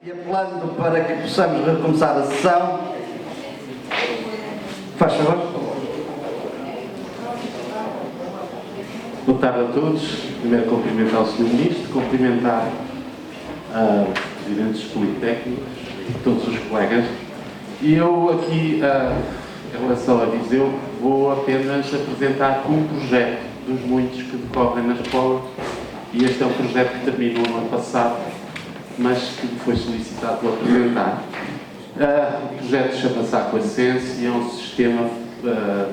E apelando para que possamos recomeçar a sessão, faz favor. Boa tarde a todos. Primeiro cumprimentar o Sr. Ministro, cumprimentar os presidentes politécnicos e todos os colegas. E eu aqui, em relação a Viseu, vou apenas apresentar um projeto dos muitos que decorrem na escola, e este é um projeto que terminou no ano passado, mas que me foi solicitado para apresentar. O projeto chama-se Aquasense e é um sistema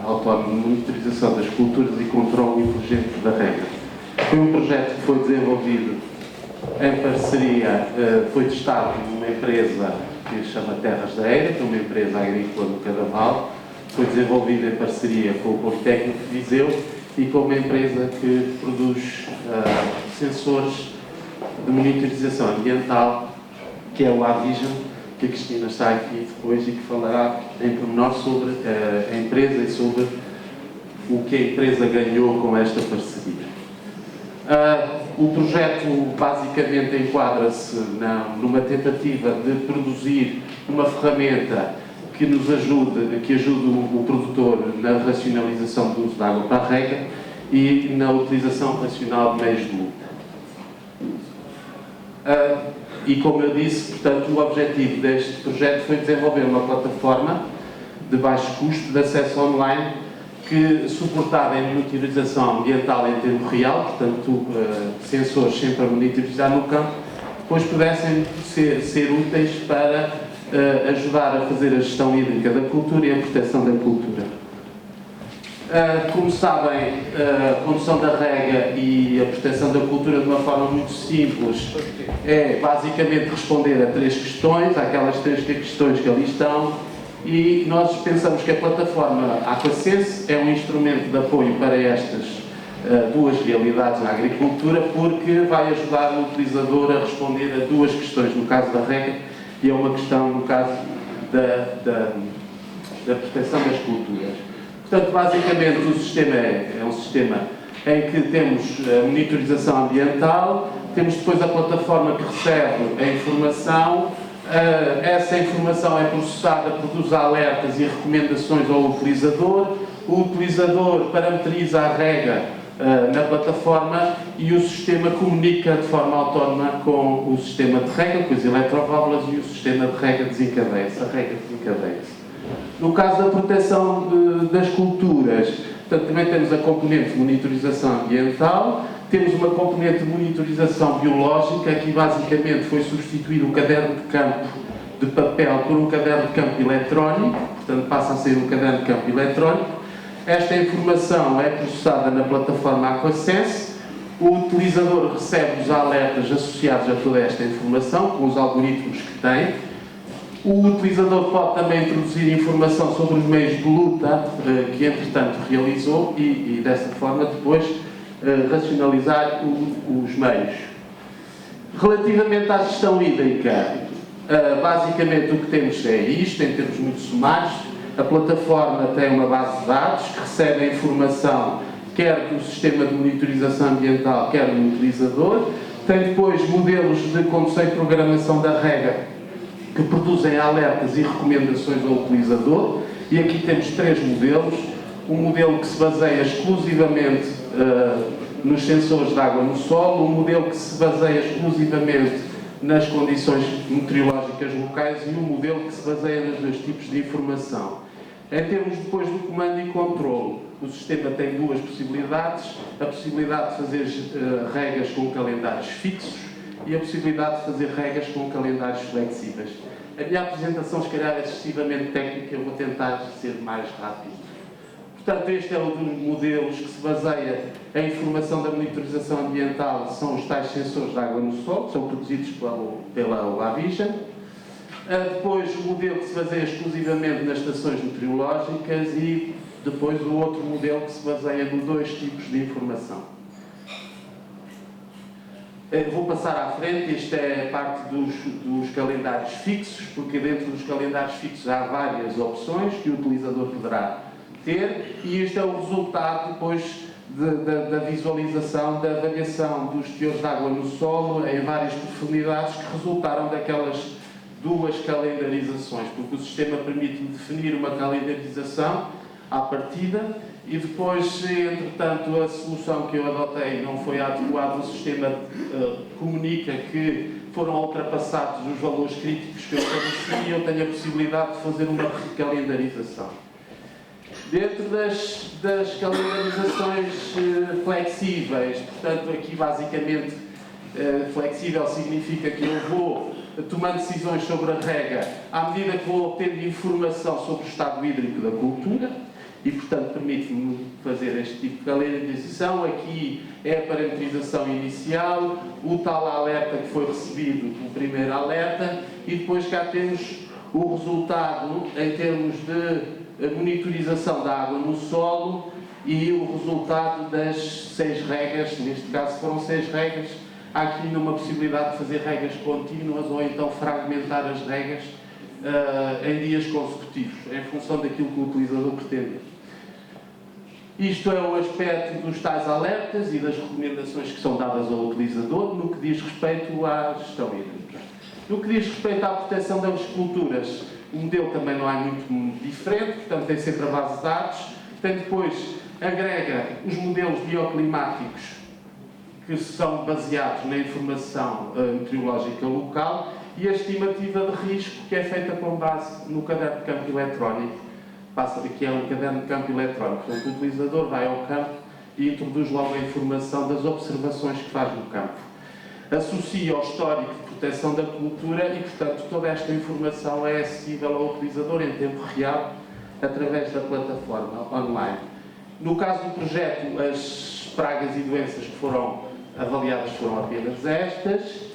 autónomo de monitorização das culturas e controle inteligente da rega. Foi um projeto que foi desenvolvido em parceria, foi testado numa empresa que se chama Terras da Eira, que é uma empresa agrícola do Cadaval, foi desenvolvido em parceria com o Politécnico de Viseu e com uma empresa que produz sensores de monitorização ambiental, que é o Avision, que a Cristina está aqui depois e que falará em pormenor sobre a empresa e sobre o que a empresa ganhou com esta parceria. O projeto basicamente enquadra-se numa tentativa de produzir uma ferramenta que nos ajude, que ajude o produtor na racionalização do uso da água para a rega e na utilização racional de meios de luta. E como eu disse, portanto, o objetivo deste projeto foi desenvolver uma plataforma de baixo custo de acesso online que, suportada em monitorização ambiental em tempo real, portanto, sensores sempre a monitorizar no campo, depois pudessem ser úteis para ajudar a fazer a gestão hídrica da cultura e a proteção da cultura. Como sabem, a condução da rega e a proteção da cultura de uma forma muito simples é basicamente responder a três questões, aquelas três questões que ali estão, e nós pensamos que a plataforma Aquasense é um instrumento de apoio para estas duas realidades na agricultura, porque vai ajudar o utilizador a responder a duas questões, no caso da rega, e a uma questão no caso da proteção das culturas. Portanto, basicamente, o sistema é um sistema em que temos a monitorização ambiental, temos depois a plataforma que recebe a informação, essa informação é processada, produz alertas e recomendações ao utilizador, o utilizador parametriza a rega na plataforma e o sistema comunica de forma autónoma com o sistema de rega, com as eletroválvulas, e o sistema de rega desencadeia-se, a rega desencadeia-se. No caso da proteção das culturas, portanto, também temos a componente de monitorização ambiental, temos uma componente de monitorização biológica, que basicamente foi substituir o caderno de campo de papel por um caderno de campo eletrónico, portanto passa a ser um caderno de campo eletrónico. Esta informação é processada na plataforma Aquasense, o utilizador recebe os alertas associados a toda esta informação, com os algoritmos que tem. O utilizador pode também introduzir informação sobre os meios de luta que, entretanto, realizou e dessa forma, depois, racionalizar os meios. Relativamente à gestão hídrica, basicamente o que temos é isto, em termos muito sumários. A plataforma tem uma base de dados que recebe a informação quer do sistema de monitorização ambiental, quer do utilizador. Tem depois modelos de condução e programação da rega que produzem alertas e recomendações ao utilizador, e aqui temos três modelos. Um modelo que se baseia exclusivamente nos sensores de água no solo, um modelo que se baseia exclusivamente nas condições meteorológicas locais e um modelo que se baseia nos dois tipos de informação. Em termos depois do comando e controle, o sistema tem duas possibilidades: a possibilidade de fazer regas com calendários fixos e a possibilidade de fazer regas com calendários flexíveis. A minha apresentação, se calhar, é excessivamente técnica, eu vou tentar ser mais rápido. Portanto, este é um dos modelos que se baseia em informação da monitorização ambiental, são os tais sensores de água no solo, são produzidos pela Avision. Depois, o modelo que se baseia exclusivamente nas estações meteorológicas e depois o outro modelo que se baseia nos dois tipos de informação. Vou passar à frente. Isto é a parte dos calendários fixos, porque dentro dos calendários fixos há várias opções que o utilizador poderá ter, e este é o resultado depois da visualização, da avaliação dos teores de água no solo em várias profundidades que resultaram daquelas duas calendarizações, porque o sistema permite-me definir uma calendarização à partida e depois, entretanto, a solução que eu adotei não foi adequada, o sistema comunica que foram ultrapassados os valores críticos que eu estabeleci e eu tenho a possibilidade de fazer uma recalendarização. Dentro das calendarizações flexíveis, portanto, aqui basicamente flexível significa que eu vou tomando decisões sobre a rega à medida que vou obtendo informação sobre o estado hídrico da cultura e, portanto, permite-me fazer este tipo de calendarização. Aqui é a parametrização inicial, o tal alerta que foi recebido, o primeiro alerta, e depois cá temos o resultado em termos de monitorização da água no solo e o resultado das 6 regas, neste caso foram 6 regas. Há aqui uma possibilidade de fazer regas contínuas ou então fragmentar as regas em dias consecutivos, em função daquilo que o utilizador pretende. Isto é o aspecto dos tais alertas e das recomendações que são dadas ao utilizador no que diz respeito à gestão hídrica. No que diz respeito à proteção das culturas, o modelo também não é muito diferente, portanto tem sempre a base de dados, tem depois, agrega os modelos bioclimáticos que são baseados na informação meteorológica local e a estimativa de risco que é feita com base no caderno de campo eletrónico. Passa daqui a um caderno de campo eletrónico. Portanto, o utilizador vai ao campo e introduz logo a informação das observações que faz no campo. Associa ao histórico de proteção da cultura e, portanto, toda esta informação é acessível ao utilizador em tempo real através da plataforma online. No caso do projeto, as pragas e doenças que foram avaliadas foram apenas estas.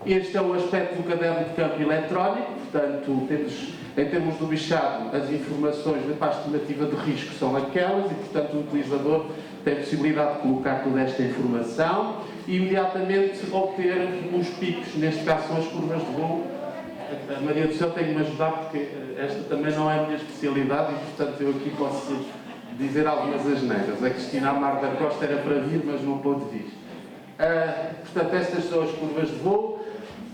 Este é o aspecto do caderno de campo eletrónico, portanto, temos, em termos do bichado, as informações para a estimativa de risco são aquelas e, portanto, o utilizador tem a possibilidade de colocar toda esta informação e imediatamente obter os picos, neste caso são as curvas de voo. A Maria do Céu tem que me ajudar porque esta também não é a minha especialidade e, portanto, eu aqui posso dizer algumas asneiras. A Cristina Amar da Costa era para vir, mas não pôde vir. Portanto, estas são as curvas de voo.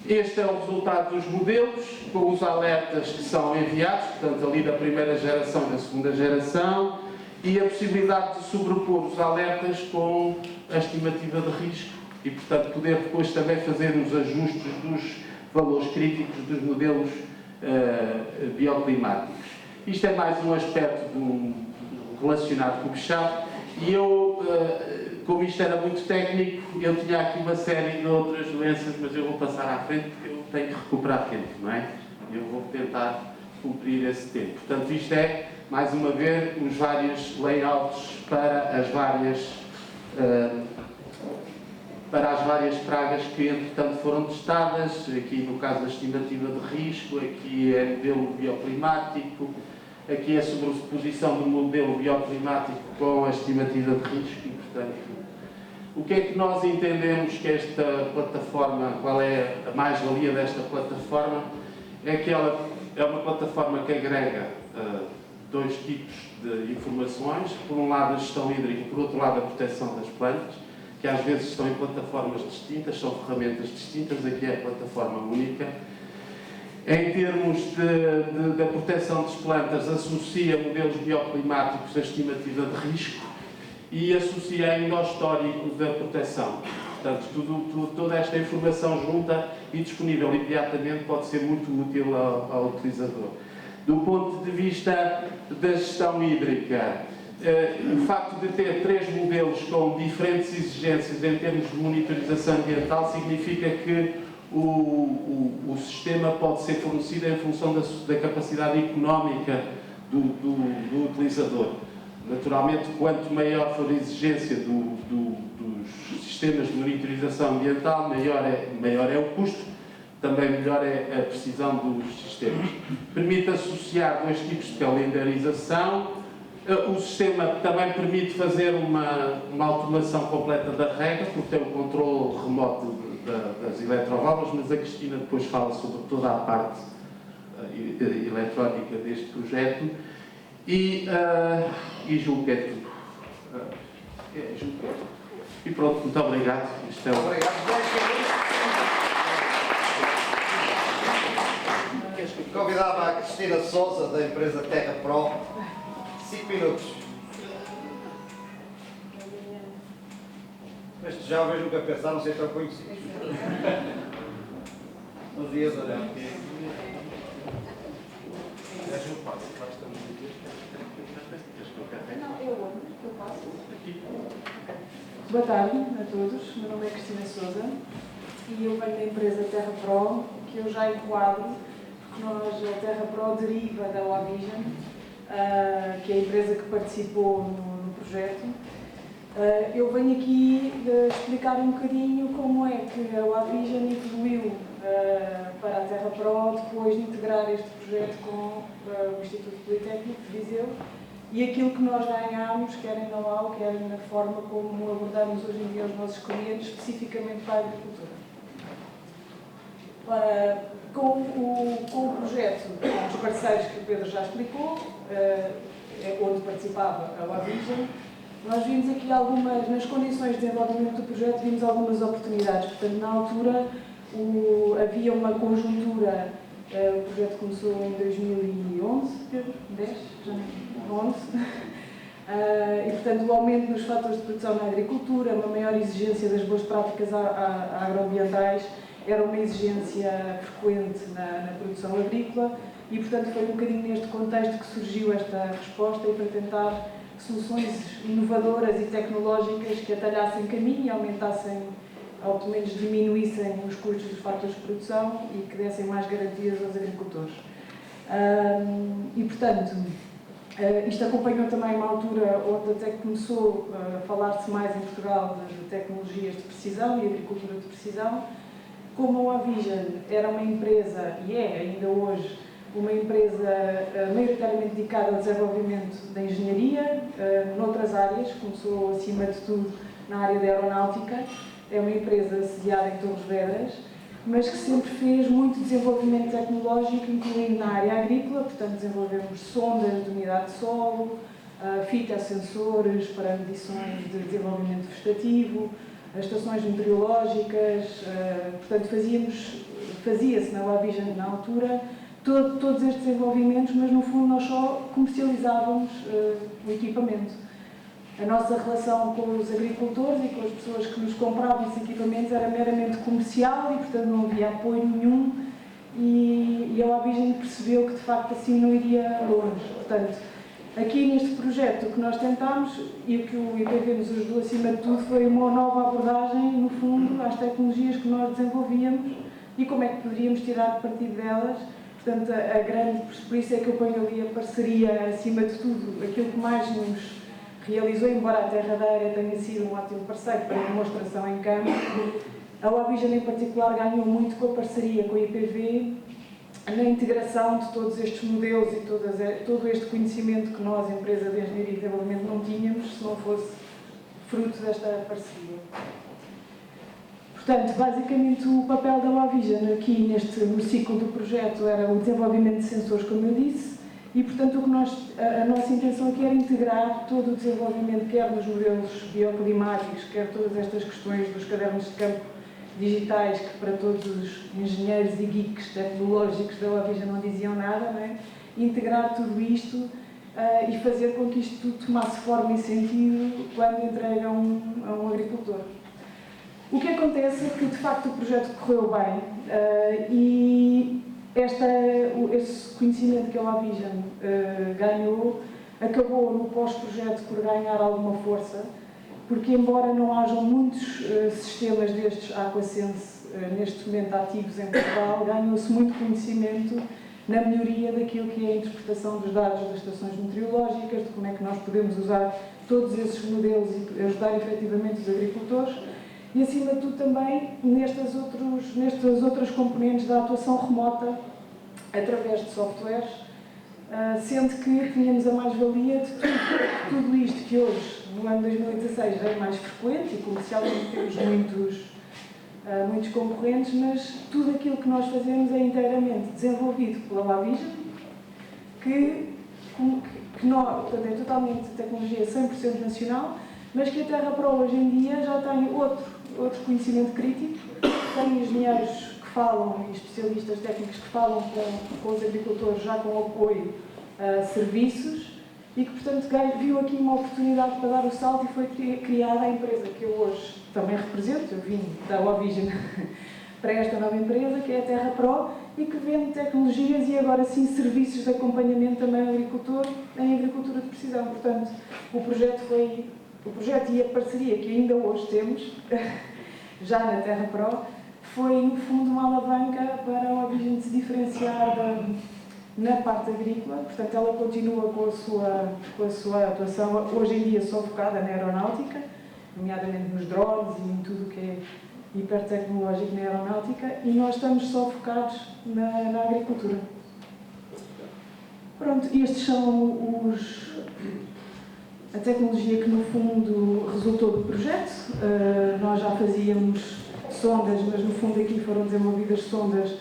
Este é o resultado dos modelos, com os alertas que são enviados, portanto, ali da primeira geração e da segunda geração, e a possibilidade de sobrepor os alertas com a estimativa de risco e, portanto, poder depois também fazer os ajustes dos valores críticos dos modelos bioclimáticos. Isto é mais um aspecto relacionado com o bichado e eu, como isto era muito técnico, eu tinha aqui uma série de outras doenças, mas eu vou passar à frente porque eu tenho que recuperar tempo, não é? Eu vou tentar cumprir esse tempo. Portanto, isto é, mais uma vez, os vários layouts para as várias pragas que, entretanto, foram testadas. Aqui, no caso da estimativa de risco, aqui é modelo bioclimático, aqui é a sobreposição do modelo bioclimático com a estimativa de risco e, portanto, o que é que nós entendemos que esta plataforma, qual é a mais-valia desta plataforma? É que ela é uma plataforma que agrega dois tipos de informações, por um lado a gestão hídrica e por outro lado a proteção das plantas, que às vezes estão em plataformas distintas, são ferramentas distintas, aqui é a plataforma única. Em termos da proteção das plantas, associa modelos bioclimáticos à estimativa de risco e associa ainda ao histórico da proteção. Portanto, toda esta informação junta e disponível imediatamente pode ser muito útil ao utilizador. Do ponto de vista da gestão hídrica, o facto de ter 3 modelos com diferentes exigências em termos de monitorização ambiental significa que o sistema pode ser fornecido em função da capacidade económica do utilizador. Naturalmente, quanto maior for a exigência dos sistemas de monitorização ambiental, maior é o custo, também melhor é a precisão dos sistemas. Permite associar 2 tipos de calendarização. O sistema também permite fazer uma automação completa da rega, porque tem o controle remoto das eletroválvulas, mas a Cristina depois fala sobre toda a parte eletrónica deste projeto e julgo que é tudo. Julgo que é tudo. E pronto, muito obrigado. Obrigado. Convidava a Cristina Souza, da empresa Terra Pro. 5 minutos. Estes jovens nunca pensaram ser tão conhecidos. Nos dias a olhar. Boa tarde a todos, meu nome é Cristina Souza e eu venho da empresa Terra Pro, que eu já enquadro, porque a Terra Pro deriva da Oavision, que é a empresa que participou no projeto. Eu venho aqui explicar um bocadinho como é que a Oavision evoluiu para a Terra Pro depois de integrar este projeto com o Instituto Politécnico de Viseu e aquilo que nós ganhámos, quer em know-how, quer na forma como abordamos hoje em dia os nossos clientes, especificamente para a agricultura. Com o projeto, com os parceiros que o Pedro já explicou, onde participava a Oavision, nós vimos aqui nas condições de desenvolvimento do projeto, vimos algumas oportunidades. Portanto, na altura havia uma conjuntura, o projeto começou em 2011, Pedro? 10? Já não, 11. E, portanto, o aumento nos fatores de produção na agricultura, uma maior exigência das boas práticas agroambientais, era uma exigência frequente na produção agrícola e, portanto, foi um bocadinho neste contexto que surgiu esta resposta e para tentar soluções inovadoras e tecnológicas que atalhassem caminho e aumentassem, ou pelo menos diminuíssem os custos dos fatores de produção e que dessem mais garantias aos agricultores. E, portanto, isto acompanhou também uma altura onde até começou a falar-se mais em Portugal de tecnologias de precisão e agricultura de precisão. Como a Oavision era uma empresa, e é ainda hoje, uma empresa maioritariamente dedicada ao desenvolvimento da engenharia, noutras áreas, começou acima de tudo na área da aeronáutica, é uma empresa sediada em Torres Vedras, mas que sempre fez muito desenvolvimento tecnológico, incluindo na área agrícola, portanto desenvolvemos sondas de umidade de solo, fitossensores para medições de desenvolvimento vegetativo, estações meteorológicas, portanto fazia-se na Oavision na altura todos estes desenvolvimentos, mas no fundo nós só comercializávamos o equipamento. A nossa relação com os agricultores e com as pessoas que nos compravam esses equipamentos era meramente comercial e, portanto, não havia apoio nenhum e a Oavision percebeu que, de facto, assim não iria longe. Portanto, aqui neste projeto o que nós tentámos e o que o IPV nos ajudou, acima de tudo, foi uma nova abordagem, no fundo, às tecnologias que nós desenvolvíamos e como é que poderíamos tirar partido delas. Portanto, por isso é que eu ponho ali a parceria, acima de tudo, aquilo que mais nos realizou, embora a Terradeira tenha sido um ótimo parceiro para a demonstração em campo. A Oavision, em particular, ganhou muito com a parceria com a IPV na integração de todos estes modelos e todo este conhecimento que nós, empresa de engenharia e desenvolvimento, não tínhamos se não fosse fruto desta parceria. Portanto, basicamente o papel da Oavision aqui no ciclo do projeto era o desenvolvimento de sensores, como eu disse, e portanto a nossa intenção aqui era integrar todo o desenvolvimento, quer nos modelos bioclimáticos, quer todas estas questões dos cadernos de campo digitais, que para todos os engenheiros e geeks tecnológicos da Oavision não diziam nada, não é? Integrar tudo isto e fazer com que isto tudo tomasse forma e sentido quando entregue a um agricultor. O que acontece é que, de facto, o projeto correu bem e esse conhecimento que a Oavision ganhou acabou no pós-projeto por ganhar alguma força, porque, embora não hajam muitos sistemas destes Aquasense neste momento ativos em Portugal, ganhou-se muito conhecimento na melhoria daquilo que é a interpretação dos dados das estações meteorológicas, de como é que nós podemos usar todos esses modelos e ajudar efetivamente os agricultores. E, acima de tudo, também nestas outras componentes da atuação remota através de softwares, sendo que tínhamos a mais-valia de tudo isto que hoje, no ano 2016, é mais frequente e comercialmente temos muitos concorrentes, mas tudo aquilo que nós fazemos é inteiramente desenvolvido pela Oavision, portanto, é totalmente tecnologia 100% nacional, mas que a Terra Pro hoje em dia já tem outro conhecimento crítico, tem engenheiros que falam, e especialistas técnicos que falam com os agricultores já com apoio a serviços e que, portanto, viu aqui uma oportunidade para dar o salto e foi criada a empresa que eu hoje também represento. Eu vim da Ovision para esta nova empresa, que é a Terra Pro, e que vende tecnologias e agora sim serviços de acompanhamento também ao agricultor em agricultura de precisão. Portanto, o projeto e a parceria que ainda hoje temos, já na Terra Pro, foi, no fundo, uma alavanca para a Ovision se diferenciar na parte agrícola. Portanto, ela continua com a sua atuação, hoje em dia só focada na aeronáutica, nomeadamente nos drones e em tudo o que é hipertecnológico na aeronáutica, e nós estamos só focados na agricultura. Pronto, estes são a tecnologia que, no fundo, resultou do projeto. Nós já fazíamos sondas, mas, no fundo, aqui foram desenvolvidas sondas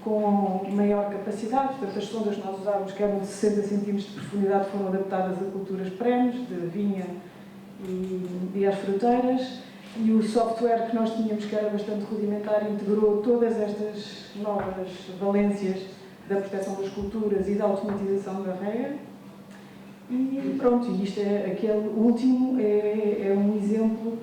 com maior capacidade. Portanto, as sondas que nós usávamos, que eram de 60 cm de profundidade, foram adaptadas a culturas perenes, de vinha e às fruteiras. E o software que nós tínhamos, que era bastante rudimentar, integrou todas estas novas valências da proteção das culturas e da automatização da rega. E pronto, isto é aquele último, é um exemplo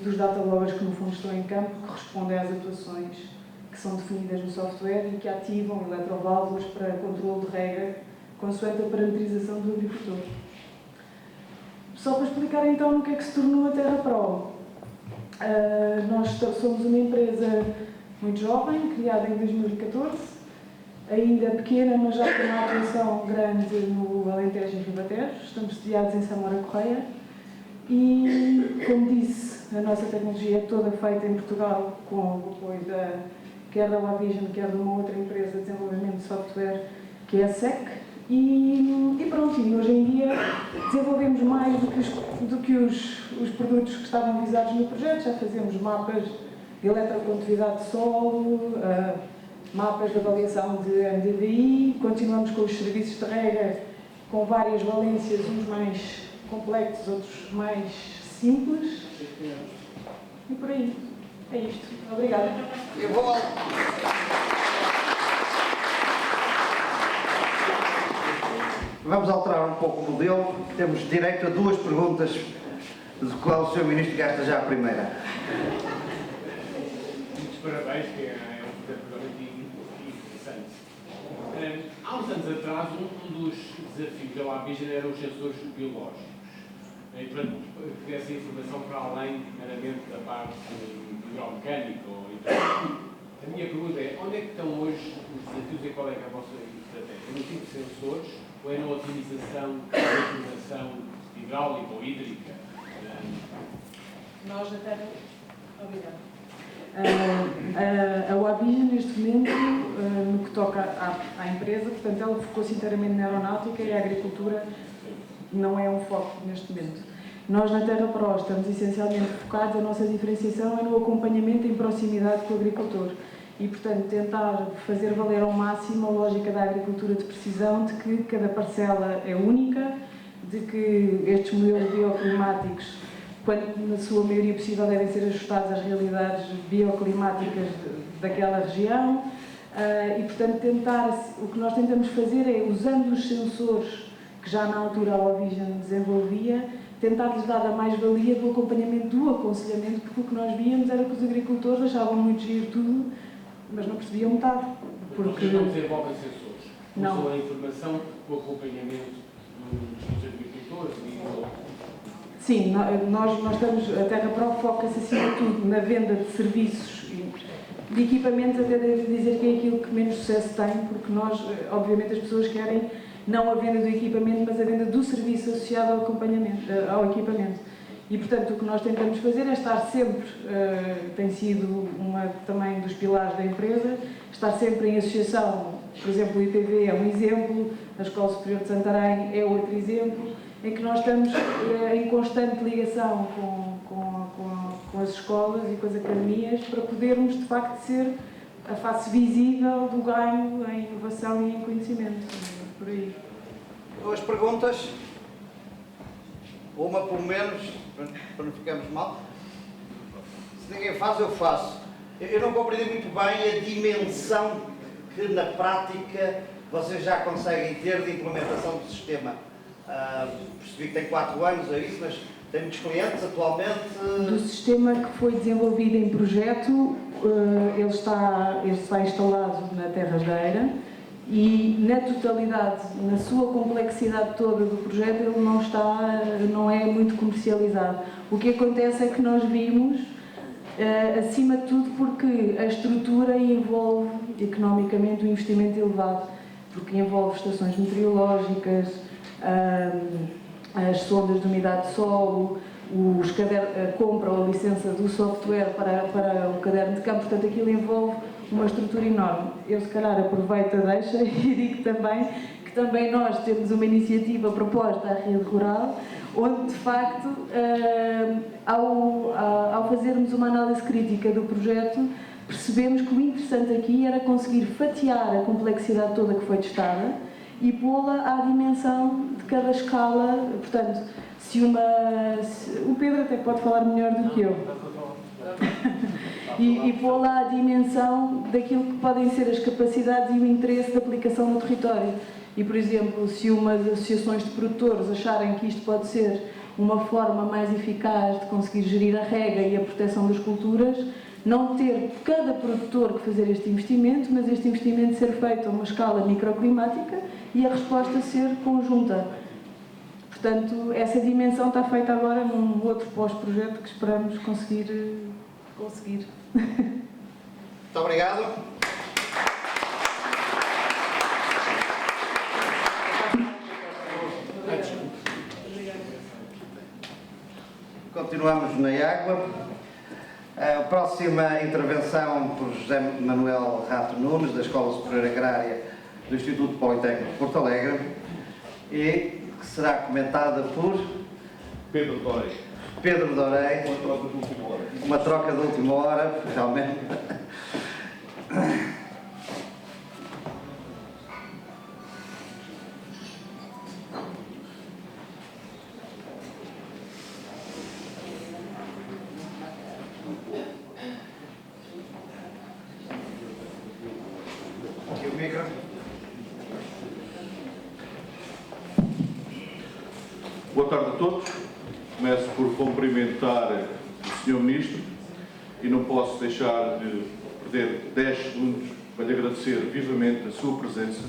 dos data loggers que, no fundo, estão em campo, que respondem às atuações que são definidas no software e que ativam eletroválvulas para controle de rega, consoante a parametrização do agricultor. Só para explicar então no que é que se tornou a Terra Pro. Nós somos uma empresa muito jovem, criada em 2014, ainda pequena, mas já com uma atuação grande no Alentejo e Ribatejo. Estamos sediados em Samora Correia e, como disse, a nossa tecnologia é toda feita em Portugal com o apoio quer da Ovision, quer de uma outra empresa de desenvolvimento de software, que é a SEC. E pronto, e hoje em dia desenvolvemos mais do que os produtos que estavam visados no projeto. Já fazemos mapas de eletrocondutividade de solo, mapas de avaliação de MDVI, continuamos com os serviços de rega com várias valências, uns mais complexos, outros mais simples. E por aí. É isto. Obrigada. Eu vou... Vamos alterar um pouco o modelo. Temos direito a 2 perguntas, do qual o Sr. Ministro gasta já a primeira. Muitos parabéns, que é um programa interessante. Há uns anos atrás, um dos desafios da Ovision eram os sensores biológicos. E, portanto, que essa informação para além, meramente, da parte biomecânica. A minha pergunta é, onde é que estão hoje os desafios e qual é que é a vossa estratégia? No tipo de sensores ou é na otimização da informação hidráulica ou hídrica? Nós na Terra... Obrigada. A Ovision, neste momento, no que toca à empresa, portanto, ela focou-se inteiramente na aeronáutica e a agricultura não é um foco neste momento. Nós, na Terra Pro, estamos essencialmente focados, a nossa diferenciação é no acompanhamento em proximidade com o agricultor e, portanto, tentar fazer valer ao máximo a lógica da agricultura de precisão, de que cada parcela é única, de que estes modelos bioclimáticos, quando na sua maioria possível, devem ser ajustados às realidades bioclimáticas daquela região e, portanto, o que nós tentamos fazer é, usando os sensores que já na altura a Ovision desenvolvia, tentar-lhes dar a mais-valia do acompanhamento, do aconselhamento, porque o que nós víamos era que os agricultores achavam muito giro tudo, mas não percebiam metade. Porque vocês não desenvolvem sensores? Não. Usam a informação, o acompanhamento dos agricultores e... Sim, nós estamos, a Terra Pro foca-se acima de tudo na venda de serviços e de equipamentos, até devo dizer que é aquilo que menos sucesso tem, porque nós, obviamente, as pessoas querem não a venda do equipamento, mas a venda do serviço associado ao ao equipamento. E, portanto, o que nós tentamos fazer é estar sempre, tem sido também dos pilares da empresa, estar sempre em associação. Por exemplo, o IPV é um exemplo, a Escola Superior de Santarém é outro exemplo, em que nós estamos em constante ligação com as escolas e com as academias para podermos, de facto, ser a face visível do ganho em inovação e em conhecimento. Por aí. 2 perguntas. Uma, pelo menos, para não ficarmos mal. Se ninguém faz, eu faço. Eu não compreendi muito bem a dimensão que na prática vocês já conseguem ter de implementação do sistema. Percebi que tem 4 anos, é isso, mas tem muitos clientes atualmente? Do sistema que foi desenvolvido em projeto, ele está instalado na Terras da Eira e na totalidade, na sua complexidade toda do projeto, ele não é muito comercializado. O que acontece é que nós vimos, acima de tudo, porque a estrutura envolve economicamente um investimento elevado, porque envolve estações meteorológicas, as sondas de umidade de solo, a compra ou a licença do software para o caderno de campo, portanto aquilo envolve uma estrutura enorme. Eu se calhar aproveito a deixa e digo também que também nós temos uma iniciativa proposta à Rede Rural, onde de facto, ao fazermos uma análise crítica do projeto, percebemos que o interessante aqui era conseguir fatiar a complexidade toda que foi testada e pô-la à dimensão de cada escala. Portanto, o Pedro até pode falar melhor do que eu. E pô-la à dimensão daquilo que podem ser as capacidades e o interesse de aplicação no território. E, por exemplo, se umas associações de produtores acharem que isto pode ser uma forma mais eficaz de conseguir gerir a rega e a proteção das culturas, não ter cada produtor que fazer este investimento, mas este investimento ser feito a uma escala microclimática e a resposta ser conjunta. Portanto, essa dimensão está feita agora num outro pós-projeto que esperamos conseguir. Muito obrigado. Continuamos na água. A próxima intervenção por José Manuel Rato Nunes, da Escola Superior Agrária do Instituto Politécnico de Porto Alegre, e que será comentada por Pedro Dorei. Pedro Dorei. Uma troca de última hora. Uma troca de última hora, realmente. Aqui o micro. Boa tarde a todos. Começo por cumprimentar o Sr. Ministro e não posso deixar de perder 10 segundos para lhe agradecer vivamente a sua presença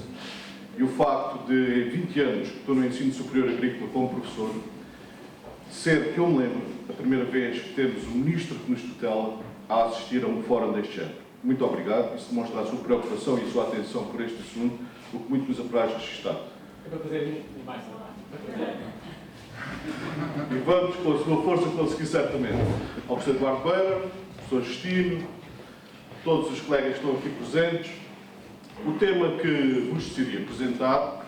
e o facto de, em 20 anos que estou no ensino superior agrícola como professor, ser, que eu me lembro, a primeira vez que temos um Ministro que nos tutela a assistir a um fórum deste género. Muito obrigado. Isso demonstra a sua preocupação e a sua atenção por este assunto, o que muito nos apraz registrar. É para fazer mais trabalho. E vamos, com a sua força, conseguir certamente. Ao professor Eduardo Beira, professor Justino, todos os colegas que estão aqui presentes. O tema que vos decidi apresentar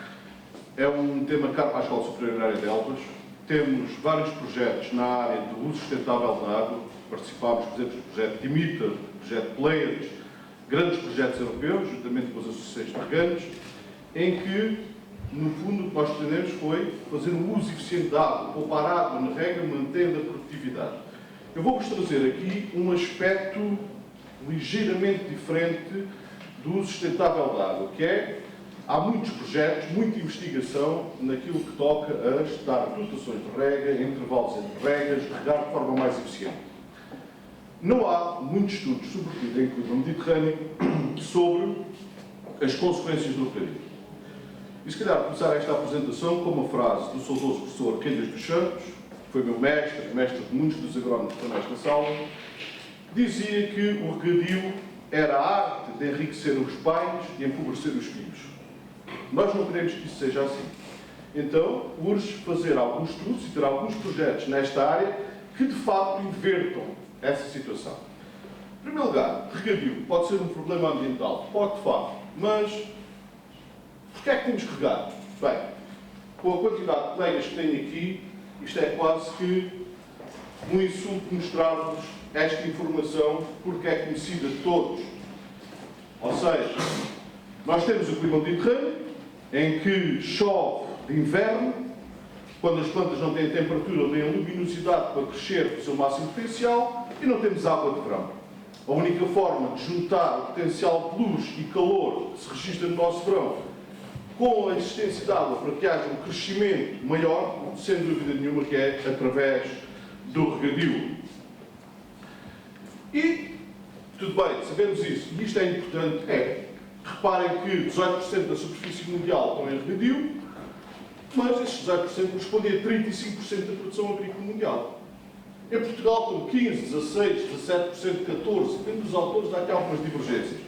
é um tema caro à Escola Superior Agrária de Elvas. Temos vários projetos na área do uso sustentável da água. Participámos, por exemplo, do projeto DIMITA, do projeto Pleiades, grandes projetos europeus, juntamente com as associações de regantes, em que, no fundo, o que nós pretendemos foi fazer um uso eficiente da água, poupar água na rega, mantendo a produtividade. Eu vou-vos trazer aqui um aspecto ligeiramente diferente do uso sustentável da água, que é, há muitos projetos, muita investigação naquilo que toca a estudar dotações de rega, intervalos entre regas, regar de forma mais eficiente. Não há muitos estudos, sobretudo em clima mediterrâneo, sobre as consequências do regadío. E se calhar começar esta apresentação com uma frase do saudoso professor Queiroz dos Santos, que foi meu mestre de muitos dos agrónomos que estão nesta sala, dizia que o regadio era a arte de enriquecer os pais e empobrecer os filhos. Nós não queremos que isso seja assim. Então, urge fazer alguns estudos e ter alguns projetos nesta área que, de facto, invertam essa situação. Em primeiro lugar, regadio pode ser um problema ambiental? Pode, de facto, mas porquê é que temos que regar? Bem, com a quantidade de colegas que tenho aqui, isto é quase que um insulto mostrar-vos esta informação porque é conhecida de todos. Ou seja, nós temos o clima mediterrâneo, em que chove de inverno, quando as plantas não têm temperatura ou têm luminosidade para crescer com o seu máximo potencial, e não temos água de verão. A única forma de juntar o potencial de luz e calor que se registra no nosso verão com a existência de água para que haja um crescimento maior, sem dúvida nenhuma que é através do regadio. E, tudo bem, sabemos isso, e isto é importante, reparem que 18% da superfície mundial estão em regadio, mas estes 18% correspondem a 35% da produção agrícola mundial. Em Portugal estão 15, 16, 17%, 14%, depende dos autores, há aqui algumas divergências.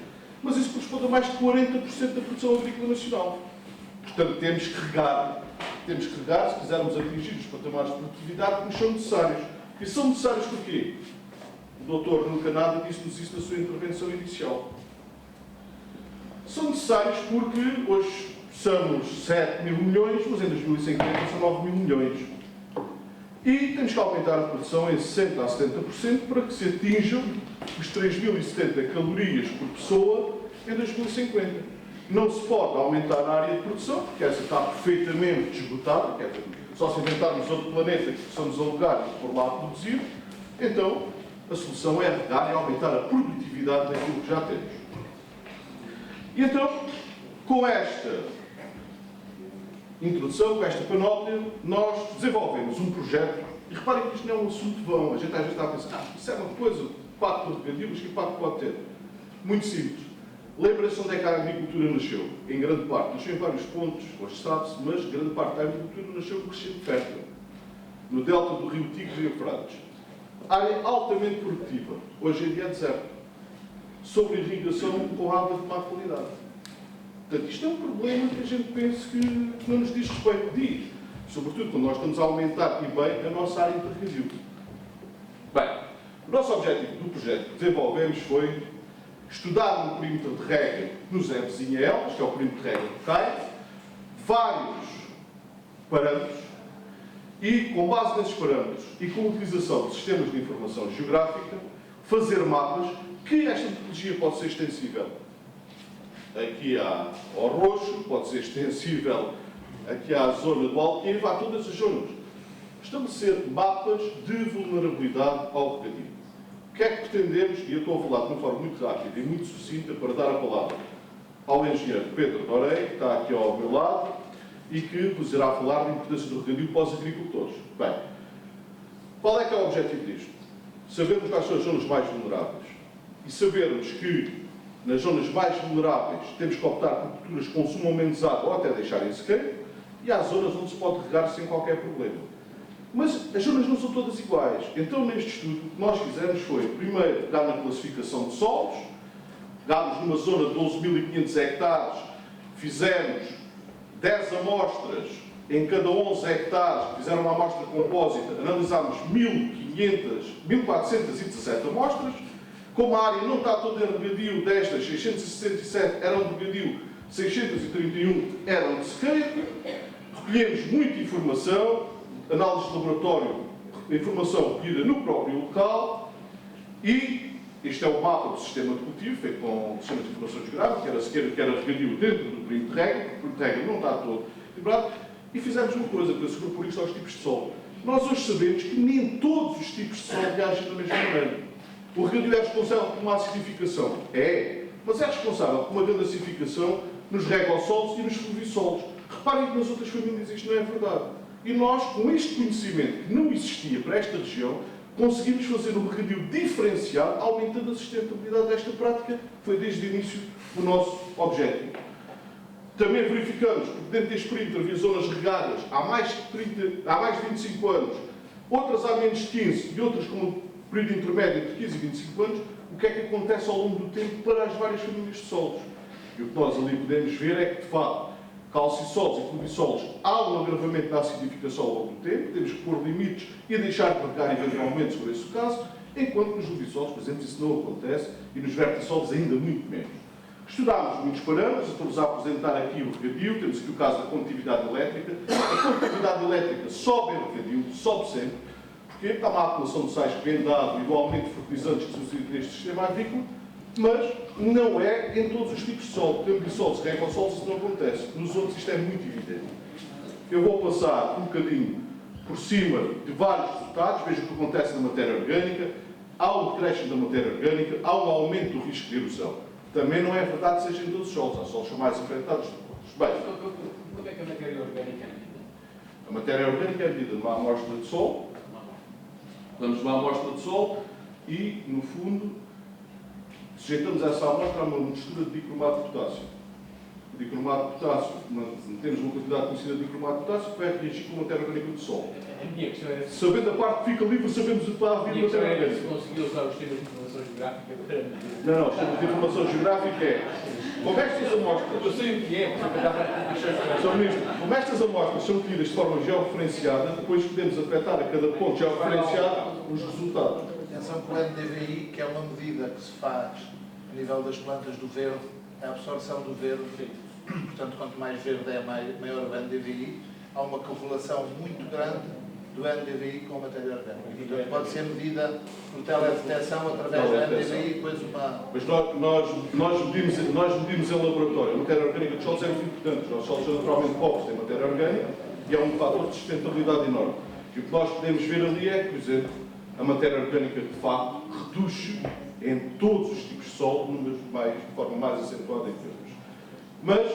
Mas isso corresponde a mais de 40% da produção agrícola nacional. Portanto, temos que regar, se quisermos atingir os patamares de produtividade que nos são necessários. E são necessários porquê? O Dr. Nuno Canada disse-nos isso na sua intervenção inicial. São necessários porque hoje somos 7 mil milhões, mas em 2050 são 9 mil milhões. E temos que aumentar a produção em 60% a 70% para que se atinjam os 3.070 calorias por pessoa em 2050. Não se pode aumentar a área de produção, porque essa está perfeitamente esgotada, quer dizer, só se inventarmos outro planeta que possamos alugar e por lá produzir, então a solução é regar e aumentar a produtividade daquilo que já temos. E então, com esta introdução, com esta panóplia, nós desenvolvemos um projeto, e reparem que isto não é um assunto vão, a gente às vezes está a pensar, isso é uma coisa, impacto regadio, mas que impacto pode ter? Muito simples. Lembra-se onde é que a agricultura nasceu? Em grande parte. Nasceu em vários pontos, hoje sabe-se, mas grande parte da agricultura nasceu no crescente fértil, no delta do rio Tigre e Eufrates. Área altamente produtiva, hoje em dia é deserto, sobre irrigação com água de má qualidade. Portanto, isto é um problema que a gente pensa que não nos diz respeito. Diz, sobretudo quando nós estamos a aumentar e bem a nossa área de regadio. Bem, o nosso objetivo do projeto que desenvolvemos foi estudar no perímetro de rega que nos é vizinho a Elvas, que é o perímetro de rega do CAI, vários parâmetros e, com base nesses parâmetros e com a utilização de sistemas de informação geográfica, fazer mapas que esta metodologia pode ser extensível aqui ao Roxo, pode ser extensível aqui à zona do Alqueva, a todas as zonas. Estabelecer mapas de vulnerabilidade ao regadio. O que é que pretendemos? E eu estou a falar de uma forma muito rápida e muito sucinta para dar a palavra ao engenheiro Pedro Dorei, que está aqui ao meu lado, e que nos irá falar da importância do regadio para os agricultores. Bem, qual é que é o objetivo disto? Sabermos quais são as zonas mais vulneráveis e sabermos que nas zonas mais vulneráveis temos que optar por culturas que consumam menos água ou até deixarem sequer, e há zonas onde se pode regar sem qualquer problema. Mas as zonas não são todas iguais. Então, neste estudo, o que nós fizemos foi, primeiro, pegar na classificação de solos, pegámos numa zona de 12.500 hectares, fizemos 10 amostras em cada 11 hectares, fizeram uma amostra compósita, analisámos 1.417 amostras. Como a área não está toda em regadio, destas 667 eram de regadio, 631 eram de sequeiro, recolhemos muita informação, análise de laboratório, informação recolhida no próprio local, e este é o mapa do sistema de cultivo, feito com o sistema de informação geográfica, que era sequeiro, que era regadio dentro do perímetro de rega, o perímetro de rega não está todo equilibrado, e fizemos uma coisa para seguro por isto aos tipos de solo. Nós hoje sabemos que nem todos os tipos de solo reagem da mesma maneira. O regadio é responsável por uma acidificação? É, mas é responsável por uma grande acidificação nos regossolos e nos fluvissolos. Reparem que nas outras famílias isto não é verdade. E nós, com este conhecimento que não existia para esta região, conseguimos fazer um regadio diferenciado, aumentando a sustentabilidade desta prática, que foi desde o início o nosso objetivo. Também verificamos que dentro deste perímetro havia zonas regadas há mais de 25 anos, outras há menos de 15 e outras com um período intermédio entre 15 e 25 anos, o que é que acontece ao longo do tempo para as várias famílias de solos. E o que nós ali podemos ver é que, de facto, calcissolos e fluvissolos, há um agravamento da acidificação ao longo do tempo, temos que pôr limites e deixar de regar eventualmente sobre esse caso, enquanto nos fluvissolos, por exemplo, isso não acontece, e nos vertissolos ainda muito menos. Estudámos muitos parâmetros, estou-vos a apresentar aqui o regadio, temos aqui o caso da condutividade elétrica. A condutividade elétrica sobe em regadio, sobe sempre, porque há uma acumulação de sais que vem dado igualmente fertilizantes que se utilizam neste sistema agrícola, mas não é em todos os tipos de solo. Tem bissolos e regossolos, isso não acontece. Nos outros isto é muito evidente. Eu vou passar um bocadinho por cima de vários resultados, veja o que acontece na matéria orgânica. há um decréscimo da matéria orgânica, há um aumento do risco de erosão. Também não é verdade que seja em todos os solos, há solos que são mais afetados do que outros. Bem, Como é que a matéria orgânica é medida? a matéria orgânica é medida numa amostra de sol, damos uma amostra de sol e, no fundo, sujeitamos essa amostra a uma mistura de dicromato de potássio. O dicromato de potássio, temos uma quantidade conhecida de dicromato de potássio que vai reagir com a matéria orgânica do sol. A minha questão era se Sabendo a parte que fica livre, sabemos o que está a vir matéria orgânica. conseguiu usar os sistemas de informação geográfica para medir. Não, o sistema de informação geográfica é, como estas amostras, Eu sei o que é, porque eu estava a achar Sr. Ministro, como estas amostras são medidas de forma georreferenciada, depois podemos afetar a cada ponto georreferenciado os resultados. Atenção que o NDVI, que é uma medida que se faz a nível das plantas do verde, a absorção do verde, portanto, quanto mais verde é, maior o NDVI, há uma correlação muito grande do NDVI com a matéria orgânica. Portanto, pode ser medida por teledetecção através do NDVI, depois uma... Mas nós medimos em laboratório. A matéria orgânica dos solos é muito importante. Os nossos solos são naturalmente pobres têm matéria orgânica e é um fator de sustentabilidade enorme. E o que nós podemos ver ali é que, por exemplo, a matéria orgânica, de facto, reduz em todos os tipos de solo, de forma mais acentuada em termos. Mas,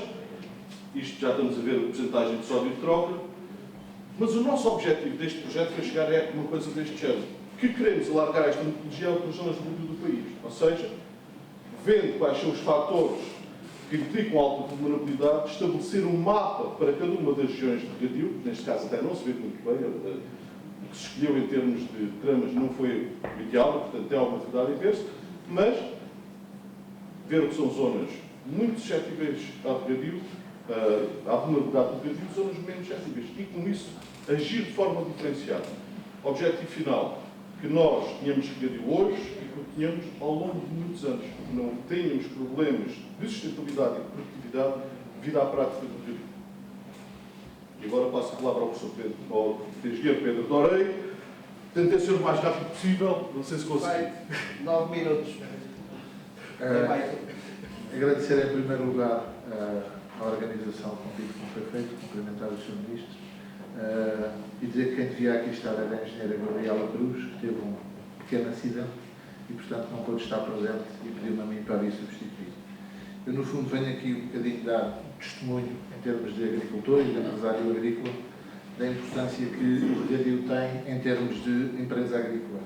isto já estamos a ver a porcentagem de sódio de troca, mas o nosso objetivo deste projeto foi chegar a uma coisa deste género, que queremos alargar esta metodologia a outras zonas do país. Ou seja, vendo quais são os fatores que implicam alta vulnerabilidade, estabelecer um mapa para cada uma das regiões de regadio, neste caso até não se vê muito bem, o que se escolheu em termos de tramas não foi o ideal, portanto tem alguma dificuldade em ver-se, mas ver o que são zonas muito suscetíveis ao regadio, à vulnerabilidade do regadio, zonas menos suscetíveis, e com isso agir de forma diferenciada. Objetivo final, que nós tenhamos regadio hoje e que o tenhamos ao longo de muitos anos, que não tenhamos problemas de sustentabilidade e de produtividade devido à prática do regadio. E agora passo a palavra ao professor Pedro, ao engenheiro Pedro Dorei. Tentei ser o mais rápido possível, não sei se consegui. 9 minutos. Agradecer em primeiro lugar a organização, o convite que foi feito, cumprimentar os Sr. Ministros e dizer que quem devia aqui estar era a engenheira Gabriela Cruz, que teve um pequeno acidente e, portanto, não pôde estar presente e pediu-me a mim para vir substituir. Eu, no fundo, venho aqui um bocadinho dar testemunho, em termos de agricultor e de empresário agrícola, da importância que o regadio tem em termos de empresa agrícola.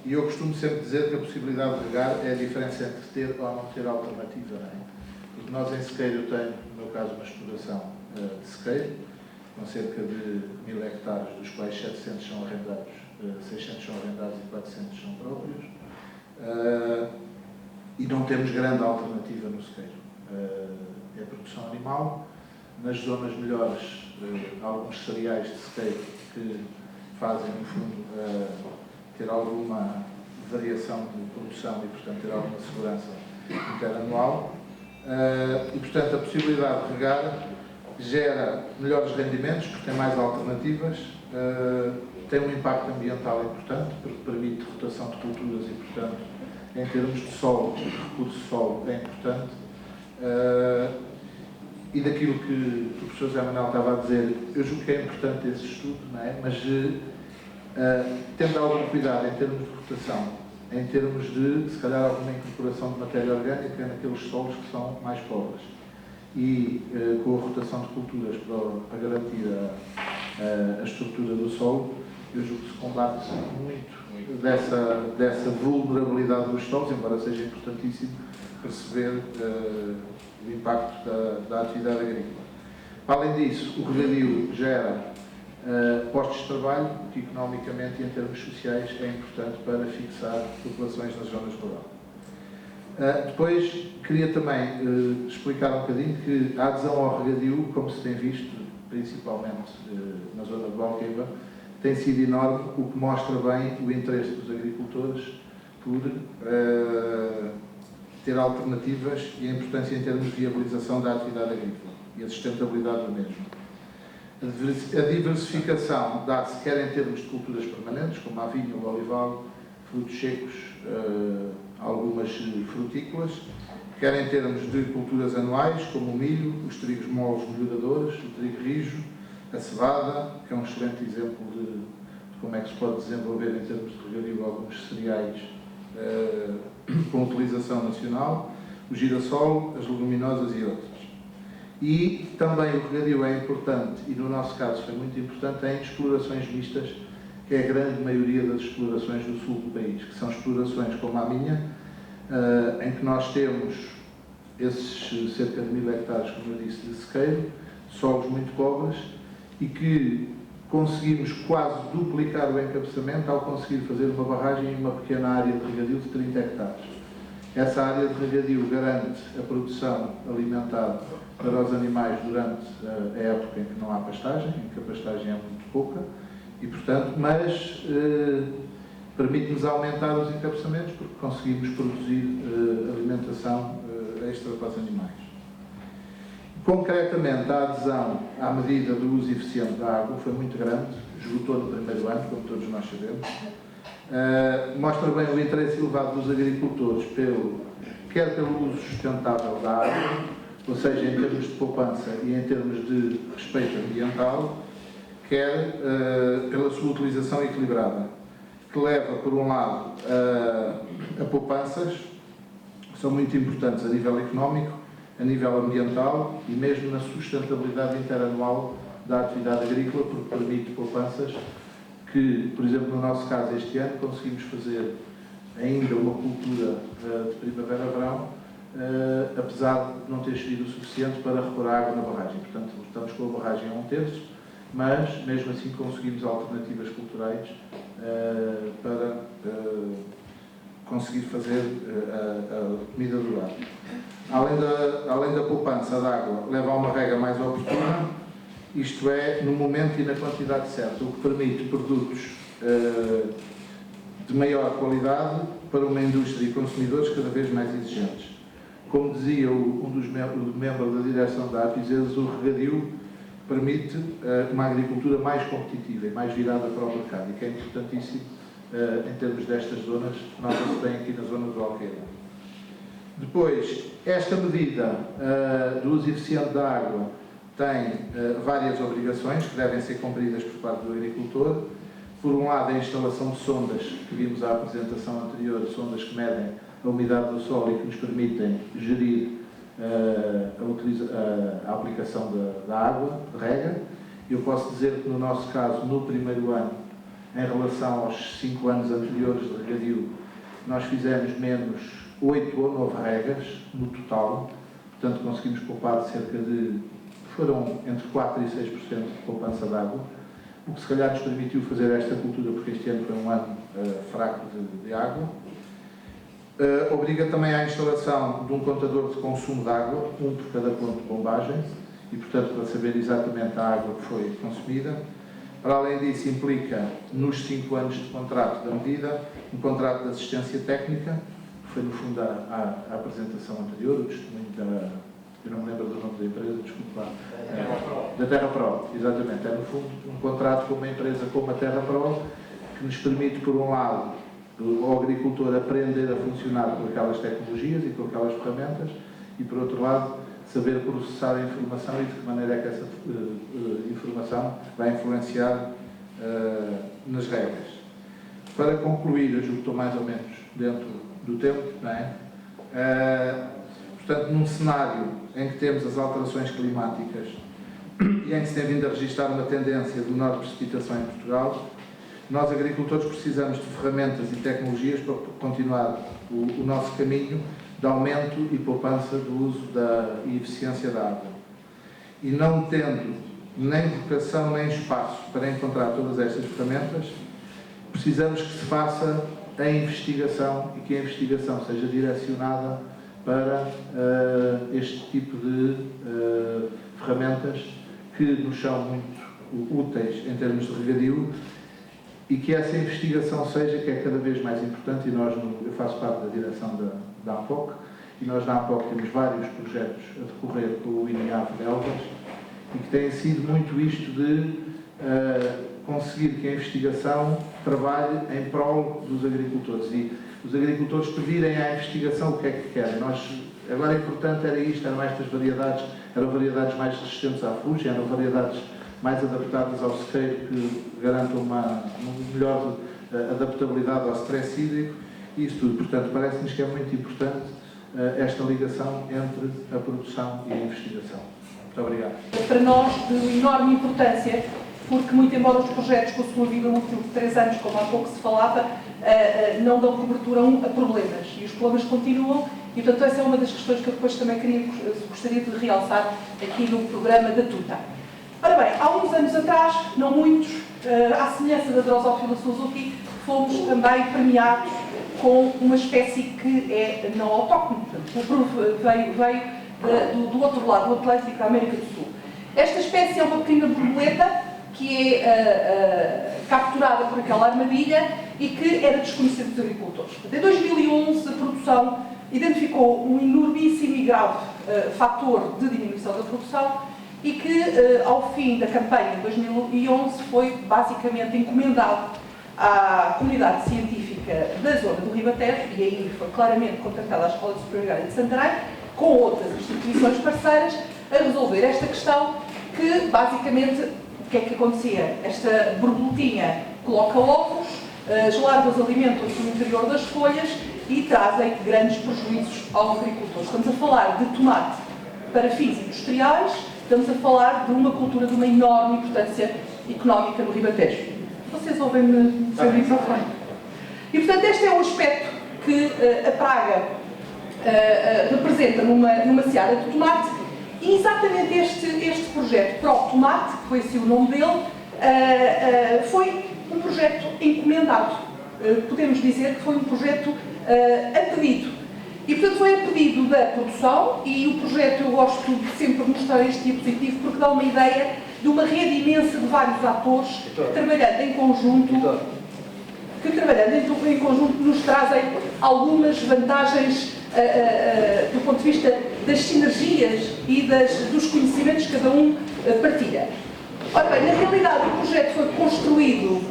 E eu costumo sempre dizer que a possibilidade de regar é a diferença entre ter ou não ter alternativa, não é? Porque nós em sequeiro, eu tenho, no meu caso, uma exploração de sequeiro, com cerca de 1000 hectares, dos quais 700 são arrendados, 600 são arrendados e 400 são próprios, e não temos grande alternativa no sequeiro. É produção animal, nas zonas melhores, alguns cereais de sequeiro que fazem, no fundo, ter alguma variação de produção e, portanto, ter alguma segurança interanual. E, portanto, a possibilidade de regar gera melhores rendimentos, porque tem mais alternativas, tem um impacto ambiental importante, porque permite rotação de culturas e, portanto, em termos de solo, de recurso de solo, é importante. E daquilo que o professor José Manuel estava a dizer, eu julgo que é importante esse estudo, não é? Mas tendo algum cuidado em termos de rotação, em termos de, se calhar, alguma incorporação de matéria orgânica naqueles solos que são mais pobres. E com a rotação de culturas para garantir a estrutura do solo, eu julgo que se combate muito dessa vulnerabilidade dos solos, embora seja importantíssimo perceber o impacto da atividade agrícola. Além disso, o regadio gera postos de trabalho, que economicamente e em termos sociais é importante para fixar populações nas zonas rurais. Depois, queria também explicar um bocadinho que a adesão ao regadio, como se tem visto, principalmente na zona de Alqueva, tem sido enorme, o que mostra bem o interesse dos agricultores por ter alternativas e a importância em termos de viabilização da atividade agrícola e a sustentabilidade do mesmo. A diversificação dá-se quer em termos de culturas permanentes, como a vinha, o olival, frutos secos, algumas frutícolas, quer em termos de culturas anuais, como o milho, os trigos moles melhoradores, o trigo rijo, a cevada, que é um excelente exemplo de como é que se pode desenvolver em termos de regadio alguns cereais com utilização nacional, o girassol, as leguminosas e outras. E também o regadio é importante, e no nosso caso foi muito importante, em explorações mistas, que é a grande maioria das explorações do sul do país, que são explorações como a minha, em que nós temos esses cerca de 1000 hectares, como eu disse, de sequeiro, solos muito pobres, e que conseguimos quase duplicar o encabeçamento ao conseguir fazer uma barragem em uma pequena área de regadio de 30 hectares. Essa área de regadio garante a produção alimentar para os animais durante a época em que não há pastagem, em que a pastagem é muito pouca, e, portanto, mas permite-nos aumentar os encabeçamentos porque conseguimos produzir alimentação extra para os animais. Concretamente, a adesão à medida do uso eficiente da água foi muito grande, esgotou no primeiro ano, como todos nós sabemos. Mostra bem o interesse elevado dos agricultores quer pelo uso sustentável da água, ou seja, em termos de poupança e em termos de respeito ambiental, quer pela sua utilização equilibrada, que leva, por um lado, a poupanças, que são muito importantes a nível económico, a nível ambiental e mesmo na sustentabilidade interanual da atividade agrícola, porque permite poupanças que, por exemplo, no nosso caso este ano, conseguimos fazer ainda uma cultura de primavera-verão, apesar de não ter chovido o suficiente para repor a água na barragem. Portanto, estamos com a barragem a 1/3, mas mesmo assim conseguimos alternativas culturais para conseguir fazer a comida durar. Além da poupança de água, leva a uma rega mais oportuna, isto é, no momento e na quantidade certa, o que permite produtos de maior qualidade para uma indústria e consumidores cada vez mais exigentes. Como dizia um dos membros da direção da APISES, o regadio permite uma agricultura mais competitiva e mais virada para o mercado, e que é importantíssimo em termos destas zonas, nota-se bem aqui na zona do Alqueira. Depois, esta medida do uso eficiente da água tem várias obrigações que devem ser cumpridas por parte do agricultor. Por um lado, a instalação de sondas, que vimos à apresentação anterior, sondas que medem a umidade do solo e que nos permitem gerir a aplicação da água, de rega. Eu posso dizer que no nosso caso, no primeiro ano, em relação aos 5 anos anteriores de regadio, nós fizemos menos 8 ou 9 regas no total, portanto conseguimos poupar foram entre 4% e 6% de poupança de água, o que se calhar nos permitiu fazer esta cultura, porque este ano foi um ano fraco de água. Obriga também à instalação de um contador de consumo de água, um por cada ponto de bombagem, e portanto para saber exatamente a água que foi consumida. Para além disso, implica, nos 5 anos de contrato da medida, um contrato de assistência técnica, que foi no fundo a apresentação anterior, o testemunho eu não me lembro do nome da empresa, desculpe lá. Da TerraPro, exatamente. É no fundo um contrato com uma empresa como a TerraPro, que nos permite, por um lado, o agricultor aprender a funcionar com aquelas tecnologias e com aquelas ferramentas, e por outro lado, saber processar a informação e de que maneira é que essa informação vai influenciar nas regras. Para concluir, eu julgo que estou mais ou menos dentro do tempo, não é? Portanto, num cenário em que temos as alterações climáticas e em que se tem vindo a registrar uma tendência de menor precipitação em Portugal, nós agricultores precisamos de ferramentas e tecnologias para continuar o nosso caminho de aumento e poupança do uso e eficiência da água. E não tendo nem vocação nem espaço para encontrar todas estas ferramentas, precisamos que se faça a investigação e que a investigação seja direcionada para este tipo de ferramentas que nos são muito úteis em termos de regadio, e que essa investigação seja, que é cada vez mais importante, e eu faço parte da direção da APOC, e nós na APOC temos vários projetos a decorrer com o INEAV de Elvas, e que tem sido muito isto de conseguir que a investigação trabalhe em prol dos agricultores, e os agricultores pedirem à investigação o que é que querem. Agora, importante era isto, eram estas variedades, eram variedades mais resistentes à fuga, eram variedades mais adaptadas ao sequeiro, que garantam uma melhor adaptabilidade ao stress hídrico e isso tudo. Portanto, parece-nos que é muito importante esta ligação entre a produção e a investigação. Muito obrigado. Para nós, de enorme importância, porque, muito embora os projetos com a sua vida útil de 3 anos, como há pouco se falava, não dão cobertura a problemas. E os problemas continuam, e, portanto, essa é uma das questões que eu depois também gostaria de realçar aqui no programa da Tuta. Ora bem, há uns anos atrás, não muitos, à semelhança da Drosophila Suzuki, fomos também premiados com uma espécie que é não autóctone. Portanto, veio do outro lado do Atlântico, da América do Sul. Esta espécie é uma pequena borboleta que é capturada por aquela armadilha e que era desconhecida dos agricultores. Em 2011, a produção identificou um enormíssimo e grave fator de diminuição da produção e que, ao fim da campanha de 2011, foi basicamente encomendado à comunidade científica da zona do Ribatejo, e aí foi claramente contactada a Escola Superior de Santarém, com outras instituições parceiras, a resolver esta questão que, basicamente, o que é que acontecia? Esta borboletinha coloca ovos, as larvas alimentam-se no interior das folhas e trazem grandes prejuízos ao agricultor. Estamos a falar de tomate para fins industriais, estamos a falar de uma cultura de uma enorme importância económica no Ribatejo. Vocês ouvem-me dizer isso ao fundo? E, portanto, este é o aspecto que a praga representa numa seara de tomate. E exatamente este projeto Pro-Tomate, que foi assim o nome dele, foi um projeto encomendado. Podemos dizer que foi um projeto a pedido. E, portanto, foi a pedido da produção, e o projeto, eu gosto de sempre mostrar este diapositivo porque dá uma ideia de uma rede imensa de vários atores que, trabalhando em conjunto, nos trazem algumas vantagens do ponto de vista das sinergias e dos conhecimentos que cada um partilha. Ora bem, na realidade o projeto foi construído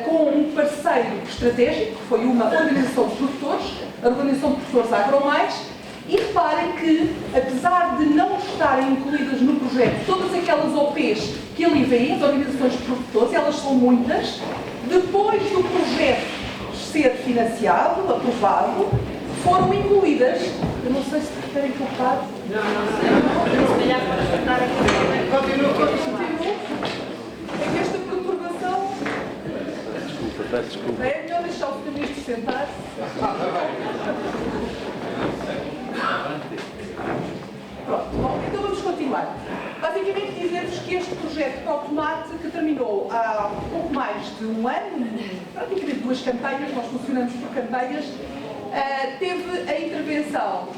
com um parceiro estratégico, que foi uma organização de produtores, a Organização de Produtores Agromais, e reparem que, apesar de não estarem incluídas no projeto todas aquelas OPs que ali vêm, as organizações de produtores, elas são muitas, depois do projeto ser financiado, aprovado, foram incluídas, eu não sei se querem colocar. Não. Se calhar para juntar aqui. Continua. É que esta perturbação. Desculpa. É melhor deixar o ministro sentar. Pronto, bom, então vamos continuar. Basicamente dizer-vos que este projeto Pro-Tomate, que terminou há pouco mais de um ano, praticamente 2 campanhas, nós funcionamos por campanhas, teve a intervenção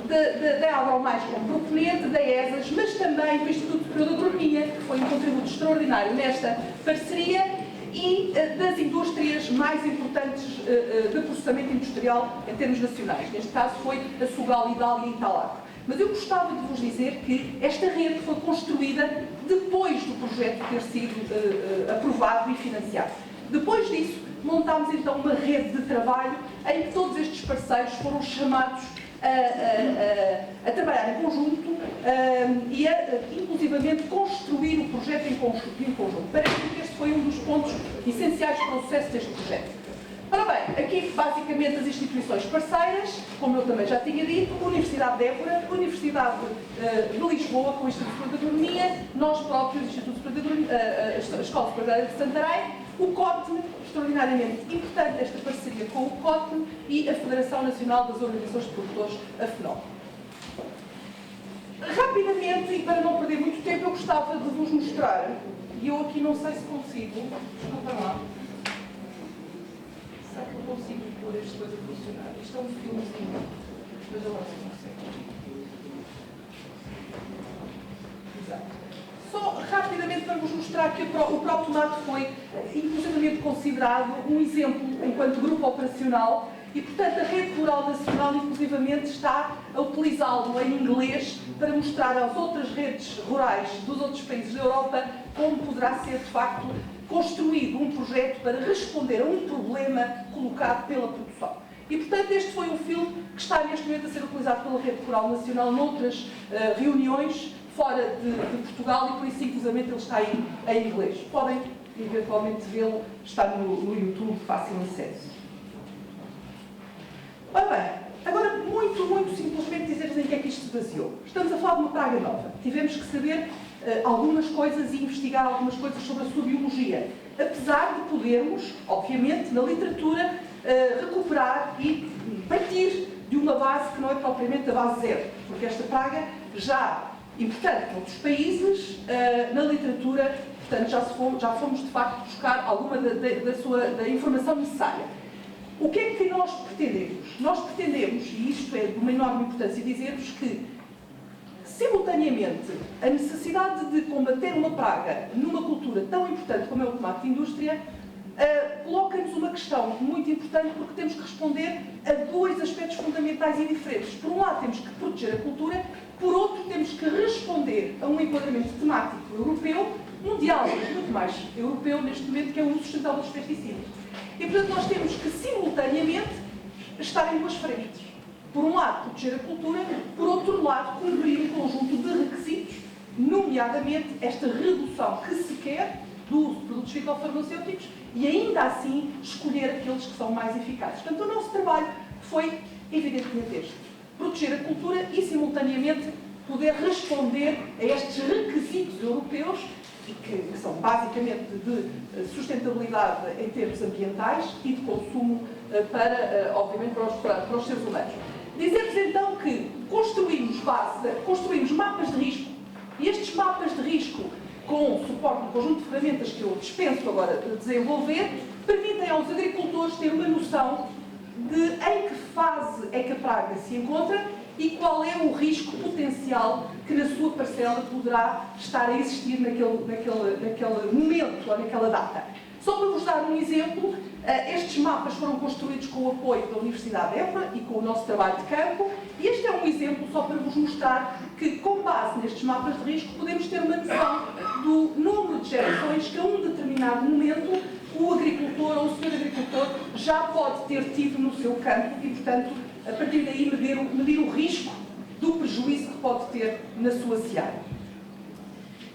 da Agromais como proponente, da ESAS, mas também do Instituto Superior de Agronomia, que foi um contributo extraordinário nesta parceria, e das indústrias mais importantes de processamento industrial em termos nacionais. Neste caso foi a Sugal, Idália e Italac. Mas eu gostava de vos dizer que esta rede foi construída depois do projeto ter sido aprovado e financiado. Depois disso, montámos então uma rede de trabalho em que todos estes parceiros foram chamados a trabalhar em conjunto e a, inclusivamente, construir o projeto em conjunto. Parece-me que este foi um dos pontos essenciais para o sucesso deste projeto. Ora bem, aqui basicamente as instituições parceiras, como eu também já tinha dito, Universidade de Évora, Universidade de Lisboa, com o Instituto Superior de Agronomia, nós próprios, Instituto Superior de Agronomia, a Escola Superior de Santarém, o COTN, extraordinariamente importante esta parceria com o COTN, e a Federação Nacional das Organizações de Produtores, a FNOP. Rapidamente, e para não perder muito tempo, eu gostava de vos mostrar, e eu aqui não sei se consigo, desculpem lá, será que eu consigo pôr esta coisa a funcionar? Isto é um filmezinho, mas agora se consegue. Exato. Só rapidamente para vos mostrar que o Pro-Tomate foi inclusivamente considerado um exemplo enquanto grupo operacional e, portanto, a Rede Rural Nacional inclusivamente está a utilizá-lo em inglês para mostrar às outras redes rurais dos outros países da Europa como poderá ser, de facto, construído um projeto para responder a um problema colocado pela produção. E, portanto, este foi um filme que está neste momento a ser utilizado pela Rede Rural Nacional noutras reuniões fora de Portugal e por isso, inclusivamente, ele está em inglês. Podem, eventualmente, vê-lo, está no YouTube, fácil acesso. Ora bem, agora, muito simplesmente dizer-vos em que é que isto se baseou. Estamos a falar de uma praga nova. Tivemos que saber algumas coisas e investigar algumas coisas sobre a sua biologia. Apesar de podermos, obviamente, na literatura, recuperar e partir de uma base que não é propriamente a base zero, porque esta praga já, e portanto, noutros países, na literatura, portanto, já fomos de facto buscar alguma da informação necessária. O que é que nós pretendemos? Nós pretendemos, e isto é de uma enorme importância, dizer-vos que, simultaneamente, a necessidade de combater uma praga numa cultura tão importante como é o tomate de indústria, coloca-nos uma questão muito importante porque temos que responder a dois aspectos fundamentais e diferentes. Por um lado, temos que proteger a cultura, por outro, temos que responder a um enquadramento temático europeu, mundial, mas muito mais europeu neste momento, que é o uso sustentável dos pesticidas. E, portanto, nós temos que, simultaneamente, estar em duas frentes. Por um lado, proteger a cultura, por outro lado, cumprir um conjunto de requisitos, nomeadamente esta redução que se quer do uso de produtos fitofarmacêuticos e, ainda assim, escolher aqueles que são mais eficazes. Portanto, o nosso trabalho foi, evidentemente, este. Proteger a cultura e, simultaneamente, poder responder a estes requisitos europeus, que são basicamente de sustentabilidade em termos ambientais e de consumo obviamente, para os seres humanos. Dizer-vos então que construímos mapas de risco, e estes mapas de risco, com suporte do conjunto de ferramentas que eu dispenso agora de desenvolver, permitem aos agricultores ter uma noção de em que fase é que a praga se encontra e qual é o risco potencial que na sua parcela poderá estar a existir naquele momento ou naquela data. Só para vos dar um exemplo, estes mapas foram construídos com o apoio da Universidade de Évora e com o nosso trabalho de campo, e este é um exemplo só para vos mostrar que, com base nestes mapas de risco, podemos ter uma noção do número de gerações que a um determinado momento o agricultor ou o senhor agricultor já pode ter tido no seu campo e, portanto, a partir daí medir o risco do prejuízo que pode ter na sua seara.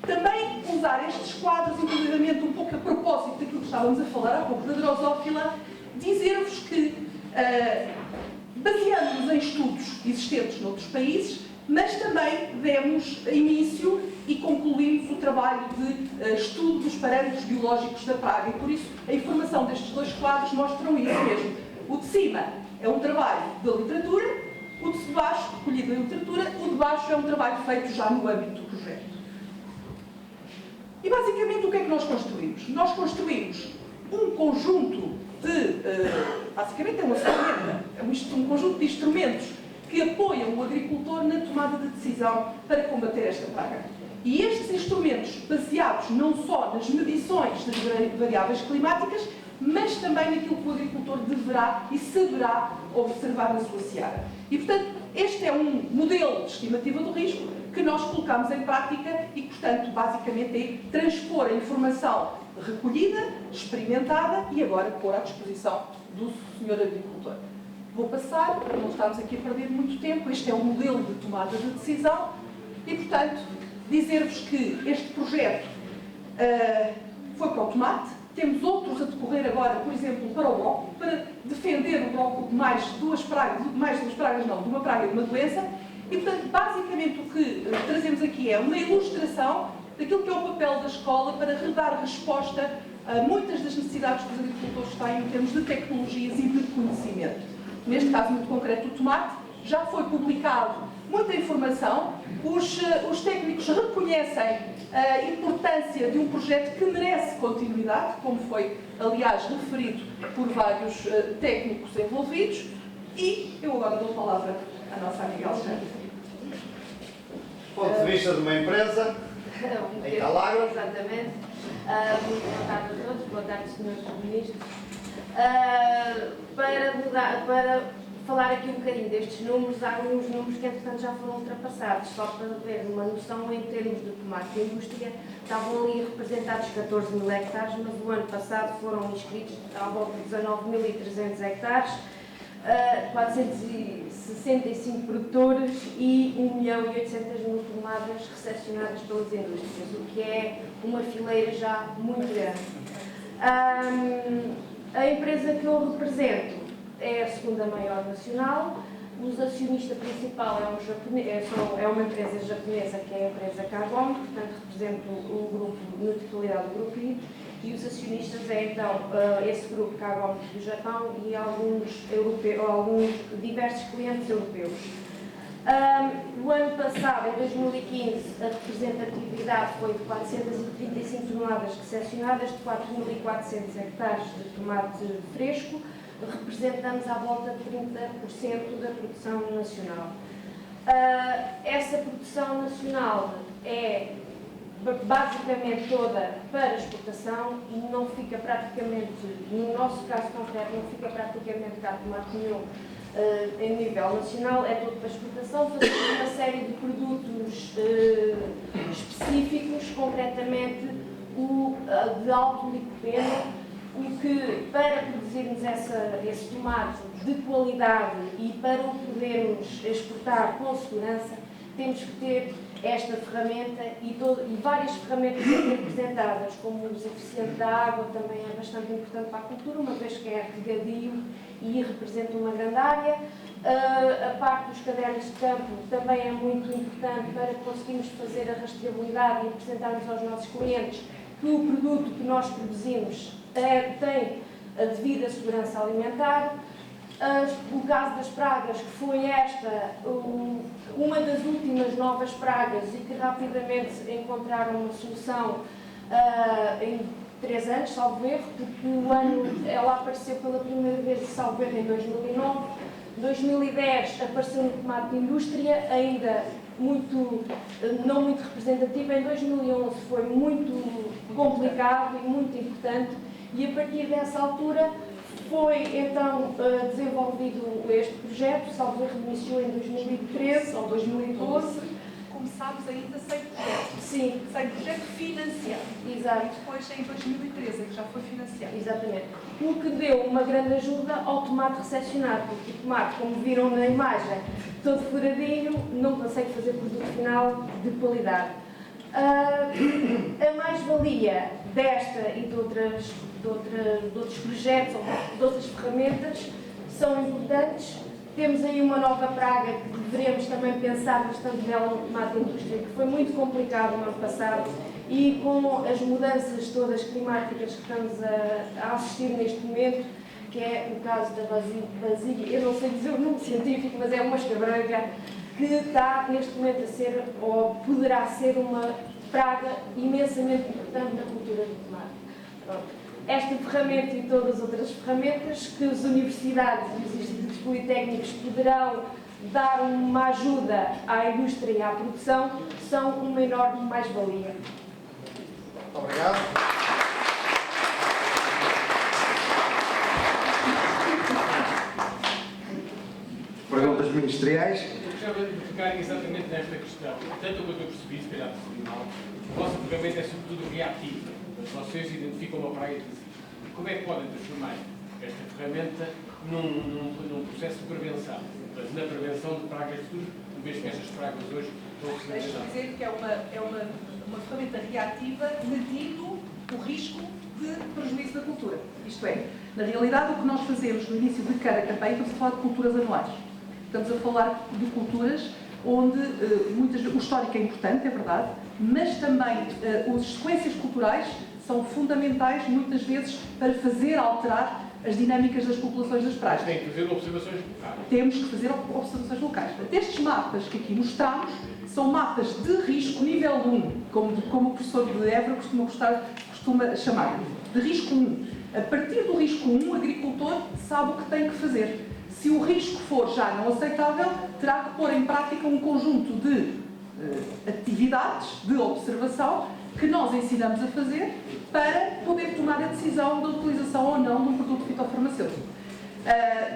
Também usar estes quadros, inclusivamente um pouco a propósito daquilo que estávamos a falar há pouco da drosófila, dizer-vos que baseamos-nos em estudos existentes noutros países, mas também demos início e concluímos o trabalho de estudo dos parâmetros biológicos da praga. E por isso a informação destes dois quadros mostram isso mesmo. O de cima é um trabalho da literatura, o de baixo, recolhido da literatura, o de baixo é um trabalho feito já no âmbito do projeto. E basicamente o que é que nós construímos? Nós construímos um conjunto de, basicamente é uma ferramenta, é um conjunto de instrumentos que apoiam o agricultor na tomada de decisão para combater esta praga. E estes instrumentos, baseados não só nas medições das variáveis climáticas, mas também naquilo que o agricultor deverá e saberá observar na sua seara. E, portanto, este é um modelo de estimativa do risco que nós colocamos em prática e, portanto, basicamente é transpor a informação recolhida, experimentada e agora pôr à disposição do senhor agricultor. Vou passar, para não estarmos aqui a perder muito tempo, este é o modelo de tomada de decisão e, portanto, dizer-vos que este projeto foi para o tomate, temos outros a decorrer agora, por exemplo, para o brócolis, para defender o brócolis de de uma praga e de uma doença. E, portanto, basicamente o que trazemos aqui é uma ilustração daquilo que é o papel da escola para dar resposta a muitas das necessidades que os agricultores têm em termos de tecnologias e de conhecimento. Neste caso muito concreto, o tomate, já foi publicado muita informação, os técnicos reconhecem a importância de um projeto que merece continuidade, como foi, aliás, referido por vários técnicos envolvidos, e eu agora dou a palavra à nossa amiga Alexandra. Do ponto de vista de uma empresa, em Calagro. Exatamente. Muito boa tarde a todos, boa tarde, senhores ministros. Para falar aqui um bocadinho destes números, há alguns números que, entretanto, já foram ultrapassados. Só para ver uma noção, em termos de tomate de indústria, estavam ali representados 14 mil hectares, mas o ano passado foram inscritos à volta de 19.300 hectares, 460 65 produtores e 1.800.000 toneladas recepcionadas pelas indústrias, o que é uma fileira já muito grande. A empresa que eu represento é a segunda maior nacional. O acionista principal é uma empresa japonesa, que é a empresa Kagome, portanto represento o grupo, na totalidade do grupo I, e os acionistas é então esse grupo Kagome do Japão e alguns diversos clientes europeus. O ano passado, em 2015, a representatividade foi de 435 toneladas recepcionadas de 4.400 hectares de tomate fresco. Representamos à volta de 30% da produção nacional. Essa produção nacional é basicamente toda para exportação e não fica praticamente, no nosso caso concreto, não fica praticamente cá tomate nenhum em nível nacional, é tudo para exportação. Fazemos uma série de produtos específicos, concretamente o de alto licopeno, o que, para produzirmos esse tomate de qualidade e para o podermos exportar com segurança, temos que ter esta ferramenta e várias ferramentas aqui apresentadas, como o uso eficiente da água, também é bastante importante para a cultura, uma vez que é regadio e representa uma grande área. A parte dos cadernos de campo também é muito importante para conseguirmos fazer a rastreabilidade e apresentarmos aos nossos clientes que o produto que nós produzimos tem a devida segurança alimentar. O caso das pragas, que foi uma das últimas novas pragas e que rapidamente encontraram uma solução em 3 anos, salvo erro, porque ela apareceu pela primeira vez, salvo erro, em 2009. 2010 apareceu no tomate de indústria, ainda não muito representativa. Em 2011 foi muito complicado e muito importante, e a partir dessa altura foi então desenvolvido este projeto, salvo erro, iniciou em 2013 ou 2012. Começámos ainda sem projeto. Sim. Sem projeto financiado. Exato. E depois, em 2013, é que já foi financiado. Exatamente. O que deu uma grande ajuda ao tomate recepcionado, porque o tomate, como viram na imagem, todo furadinho, não consegue fazer produto final de qualidade. A mais-valia desta e de outros projetos ou de outras ferramentas são importantes. Temos aí uma nova praga que deveremos também pensar bastante nela no tomate de indústria, que foi muito complicado no ano passado, e com as mudanças todas climáticas que estamos a assistir neste momento, que é o caso da basília, eu não sei dizer o nome científico, mas é uma mosca branca, que está neste momento a ser, ou poderá ser, uma praga imensamente importante na cultura do tomate. Pronto. Esta ferramenta e todas as outras ferramentas que as universidades e os institutos politécnicos poderão dar uma ajuda à indústria e à produção são uma enorme mais-valia. Muito obrigado. Perguntas ministeriais? Eu gostava de ficar exatamente nesta questão. Tanto quanto eu percebi, se calhar percebi mal, a vossa ferramenta é sobretudo reativa. Vocês identificam uma praga e dizem: como é que podem transformar esta ferramenta num processo de prevenção? Mas na prevenção de pragas futuras, uma vez que estas pragas hoje estão a ser Deixa-me dizer que é uma ferramenta reativa medindo o risco de prejuízo da cultura. Isto é, na realidade, o que nós fazemos no início de cada campanha, estamos a falar de culturas anuais. Estamos a falar de culturas onde o histórico é importante, é verdade, mas também as sequências culturais são fundamentais, muitas vezes, para fazer alterar as dinâmicas das populações das praias. Tem que fazer observações locais. Temos que fazer observações locais. Estes mapas que aqui mostramos são mapas de risco nível 1, como o professor de Évora costuma chamar, de risco 1. A partir do risco 1, o agricultor sabe o que tem que fazer. Se o risco for já não aceitável, terá que pôr em prática um conjunto de atividades de observação que nós ensinamos a fazer para poder tomar a decisão da utilização ou não de um produto fitofarmacêutico.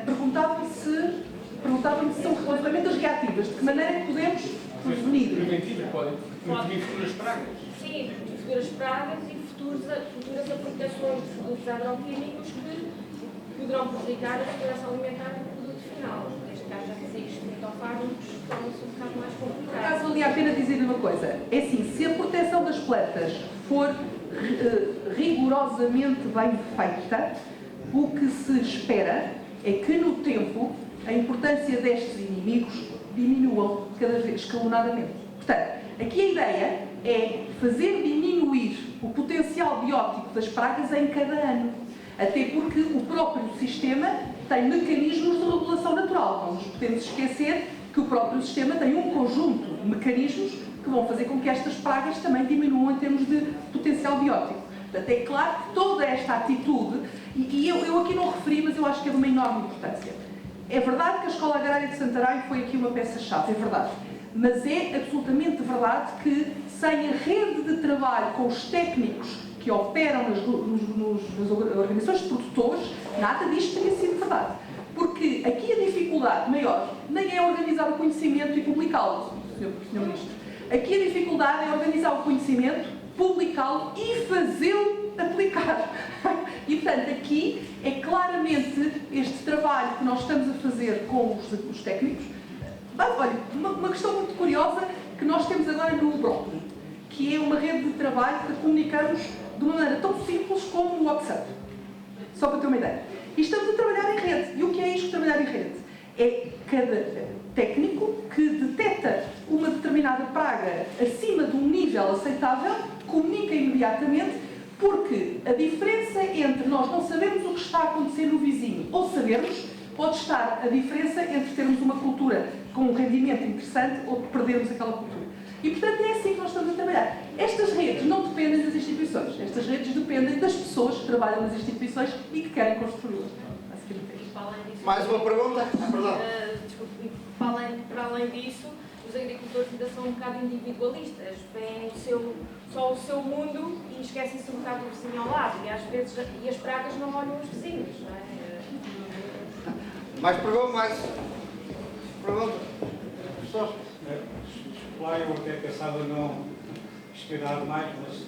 Perguntavam-me se são ferramentas reativas, de que maneira podemos prevenir. Preventivas podem prevenir futuras pragas. Sim, futuras pragas e futuras aplicações de produtos agroquímicos que poderão prejudicar a segurança alimentar do produto final. Neste caso já existe. fármacos torna-se um bocado mais Por complicado. acaso valia a pena dizer-lhe uma coisa. É assim, se a proteção das plantas for rigorosamente bem feita, o que se espera é que no tempo a importância destes inimigos diminuam cada vez escalonadamente. Portanto, aqui a ideia é fazer diminuir o potencial biótico das pragas em cada ano. Até porque o próprio sistema tem mecanismos de regulação natural. Não nos podemos esquecer que o próprio sistema tem um conjunto de mecanismos que vão fazer com que estas pragas também diminuam em termos de potencial biótico. Portanto, é claro que toda esta atitude, e eu aqui não referi, mas eu acho que é de uma enorme importância. É verdade que a Escola Agrária de Santarém foi aqui uma peça-chave, é verdade. Mas é absolutamente verdade que sem a rede de trabalho com os técnicos que operam nas organizações de produtores, nada disto teria sido verdade. Porque aqui a dificuldade maior nem é organizar o conhecimento e publicá-lo, Sr. Ministro. Aqui a dificuldade é organizar o conhecimento, publicá-lo e fazê-lo aplicar. E, portanto, aqui é claramente este trabalho que nós estamos a fazer com os técnicos. Mas, olha, uma questão muito curiosa que nós temos agora no Brócoli, que é uma rede de trabalho que comunicamos de uma maneira tão simples como o WhatsApp. Só para ter uma ideia. E estamos a trabalhar em rede. E o que é isto de trabalhar em rede? É cada técnico que detecta uma determinada praga acima de um nível aceitável, comunica imediatamente, porque a diferença entre nós não sabermos o que está a acontecer no vizinho ou sabermos, pode estar a diferença entre termos uma cultura com um rendimento interessante ou perdermos aquela cultura. E, portanto, é assim que nós estamos a trabalhar. Estas redes não dependem das instituições. Estas redes dependem das pessoas que trabalham nas instituições e que querem construí-las. Mais uma pergunta? Perdão. Desculpe, para além disso, os agricultores ainda são um bocado individualistas. Veem só o seu mundo e esquecem-se um bocado do vizinho ao lado. E às vezes as pragas não olham os vizinhos. Não é? Mais pergunta? Mais pergunta? Professor? Lá eu até pensava não esperar mais, mas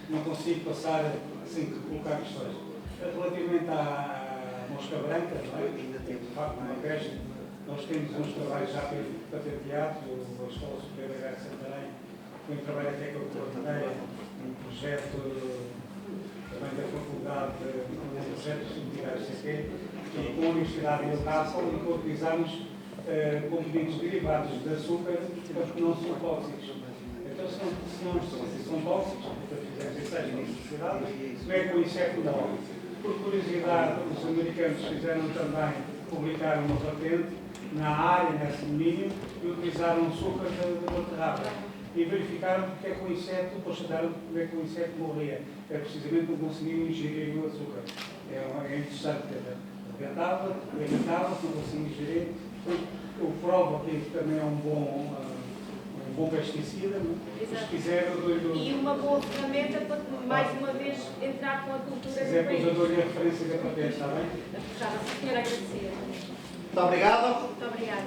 não consigo passar sem colocar questões. Relativamente à mosca branca, não é? De facto, na Peste, nós temos uns trabalhos já patenteados, a Escola Superior Agrária de Santarém, foi um trabalho até que eu coordenei, um projeto também da Faculdade, um projeto de Universidade CP, e com a Universidade de Newcastle, e que utilizamos componentes derivados de açúcar, porque não são tóxicos. Então, se não são tóxicos, fizemos ensaios na sociedade, como é que o inseto morre? Por curiosidade, os americanos fizeram também, publicaram uma patente na área, nesse domínio, e utilizaram açúcar da beterraba. E verificaram porque é que o inseto, constataram como é que o inseto morria. É precisamente porque não conseguiam ingerir o açúcar. É interessante, arrebentava, não conseguiam ingerir. O prova que também é um bom pesticida, se quiser eu dou-lhe... E uma boa ferramenta para, mais uma vez, entrar com a cultura se quiser, do país. depois eu dou-lhe a referência da patente, está bem? Já, senhora, agradecer. Muito obrigado. Muito obrigada.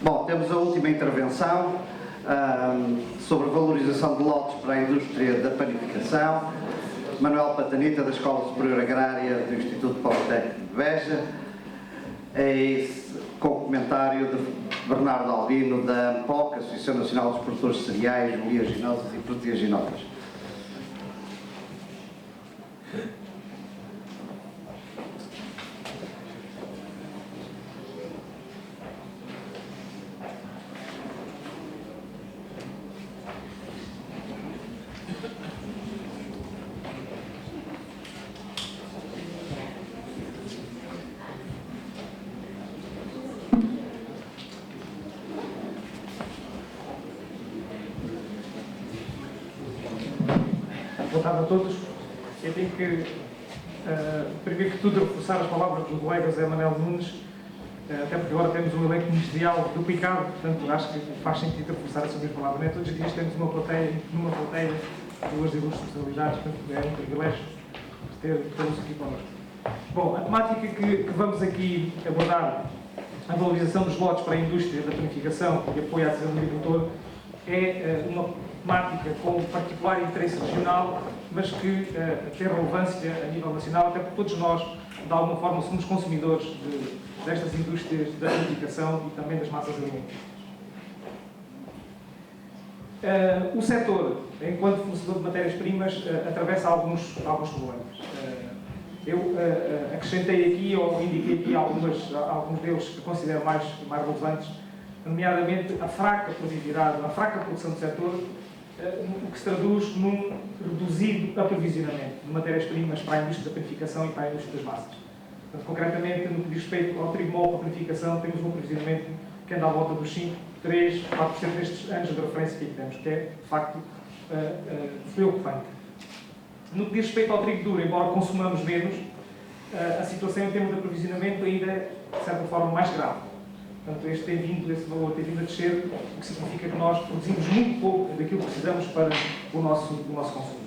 Bom, temos a última intervenção sobre valorização de lotes para a indústria da panificação. Manuel Patanita, da Escola Superior Agrária do Instituto Politécnico de Beja, com o comentário de Bernardo Albino, da ANPOC, Associação Nacional dos Produtores de Cereais, Oleaginosas e Proteaginosas. Boa tarde a todos. Eu tenho que, primeiro que tudo, reforçar as palavras do colega José Manuel Nunes, até porque agora temos um elenco ministerial duplicado, portanto acho que faz sentido reforçar essas minhas palavras. Não é? Todos os dias temos numa plateia duas ilustres personalidades, portanto é um privilégio ter-nos aqui connosco. Bom, a temática que vamos aqui abordar, a valorização dos lotes para a indústria da panificação e apoio à decisão do agricultor, é uma temática com particular interesse regional, mas que tem relevância a nível nacional, até porque todos nós, de alguma forma, somos consumidores destas indústrias da edificação e também das massas alimentícias. O setor, enquanto fornecedor de matérias-primas, atravessa alguns problemas. Eu acrescentei aqui, ou indiquei aqui alguns deles que considero mais relevantes, nomeadamente a fraca produtividade, a fraca produção do setor, o que se traduz num reduzido aprovisionamento de matérias-primas para a indústria da panificação e para a indústria das massas. Portanto, concretamente, no que diz respeito ao trigo mole para a panificação, temos um aprovisionamento que anda à volta dos 5, 3, 4% destes anos de referência que temos, que é, de facto, preocupante. No que diz respeito ao trigo duro, embora consumamos menos, a situação em termos de aprovisionamento ainda é, de certa forma, mais grave. Portanto, esse valor tem vindo a descer, o que significa que nós produzimos muito pouco daquilo que precisamos para o nosso consumidor.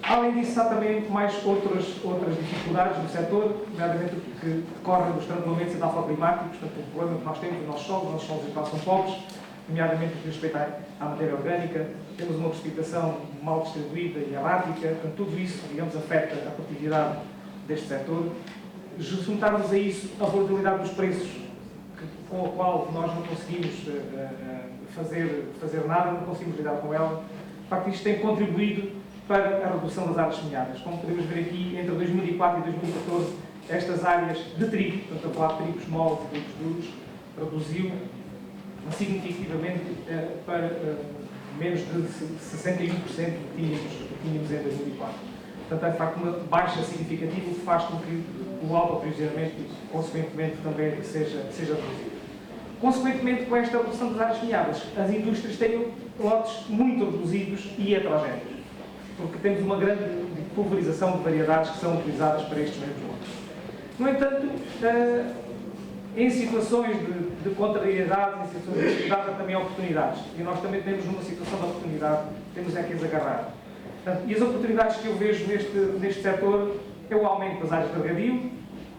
Além disso, há também mais outras dificuldades no setor, nomeadamente que decorrem dos estrangulamentos edafoclimáticos, portanto, o problema que nós temos nos nossos solos em geral são pobres, nomeadamente no que diz respeito à matéria orgânica, temos uma precipitação mal distribuída e errática, portanto, tudo isso, digamos, afeta a produtividade deste setor. Juntarmos a isso a volatilidade dos preços, com a qual nós não conseguimos fazer nada, não conseguimos lidar com ela, de facto, isto tem contribuído para a redução das áreas semeadas. Como podemos ver aqui, entre 2004 e 2014, estas áreas de trigo, portanto, a falar de trigos moles e trigos duros, reduziu significativamente para menos de 61% que tínhamos em 2004. Portanto, é de facto uma baixa significativa, o que faz com que o autoaprovisionamento, consequentemente, também seja reduzido. Consequentemente, com esta redução das áreas semeadas, as indústrias têm lotes muito reduzidos e heterogéneos, porque temos uma grande pulverização de variedades que são utilizadas para estes mesmos lotes. No entanto, em situações de contrariedade, em situações de dificuldade, há também oportunidades. E nós também temos uma situação de oportunidade, temos é que as agarrar. Portanto, e as oportunidades que eu vejo neste setor é o aumento das áreas de regadio,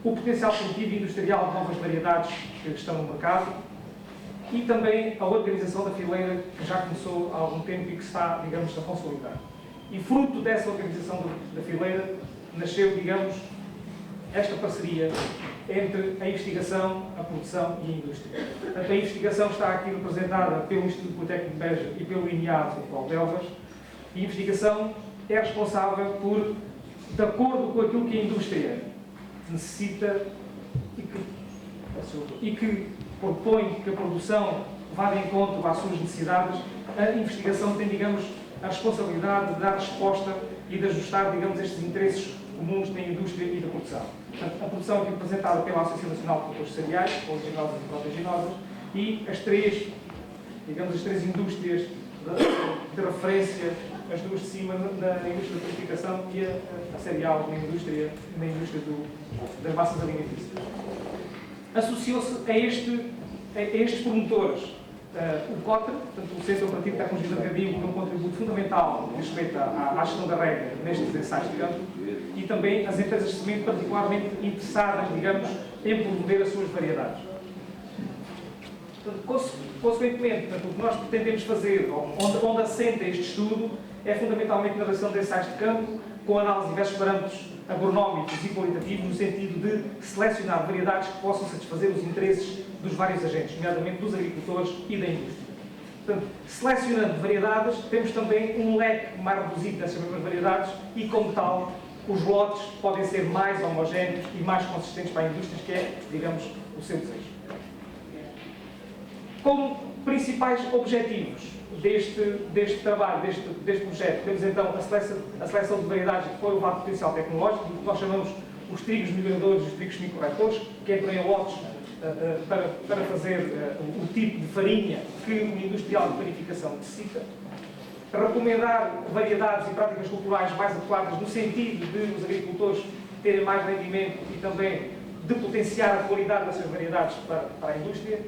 o potencial produtivo e industrial de novas variedades que estão no mercado e também a organização da fileira, que já começou há algum tempo e que está, digamos, a consolidar. E fruto dessa organização da fileira nasceu, digamos, esta parceria entre a investigação, a produção e a indústria. Portanto, a investigação está aqui representada pelo Instituto Politécnico de Beja e pelo INEAD do Paulo Delvas, e a investigação é responsável por, de acordo com aquilo que a indústria necessita e que propõe que a produção vá de encontro às suas necessidades, a investigação tem, digamos, a responsabilidade de dar resposta e de ajustar, digamos, estes interesses comuns da indústria e da produção. Portanto, a produção é representada pela Associação Nacional de Produtores Cereais, oleaginosas e proteaginosas, e as três indústrias de referência, as duas de cima, na indústria da panificação e a cereal na indústria das massas alimentícias. Associou-se a estes promotores o COTRE, portanto, o Centro Operativo de Tecnologia de Regadio, com um contributo fundamental no respeito à gestão da rega nestes ensaios de campo, e também as empresas de semente particularmente interessadas, digamos, em promover as suas variedades. Portanto, consequentemente, o que nós pretendemos fazer, onde assenta este estudo, é fundamentalmente na realização de ensaios de campo, com análise de diversos parâmetros agronómicos e qualitativos, no sentido de selecionar variedades que possam satisfazer os interesses dos vários agentes, nomeadamente dos agricultores e da indústria. Portanto, selecionando variedades, temos também um leque mais reduzido dessas mesmas variedades e, como tal, os lotes podem ser mais homogéneos e mais consistentes para a indústria, que é, digamos, o seu desejo. Como principais objetivos deste trabalho, deste projeto, temos então a seleção de variedades que foi o elevado potencial tecnológico, que nós chamamos os trigos melhoradores e os trigos semicorretores, que entram em lotes para fazer o tipo de farinha que o industrial de panificação necessita. Recomendar variedades e práticas culturais mais adequadas no sentido de os agricultores terem mais rendimento e também de potenciar a qualidade dessas variedades para a indústria.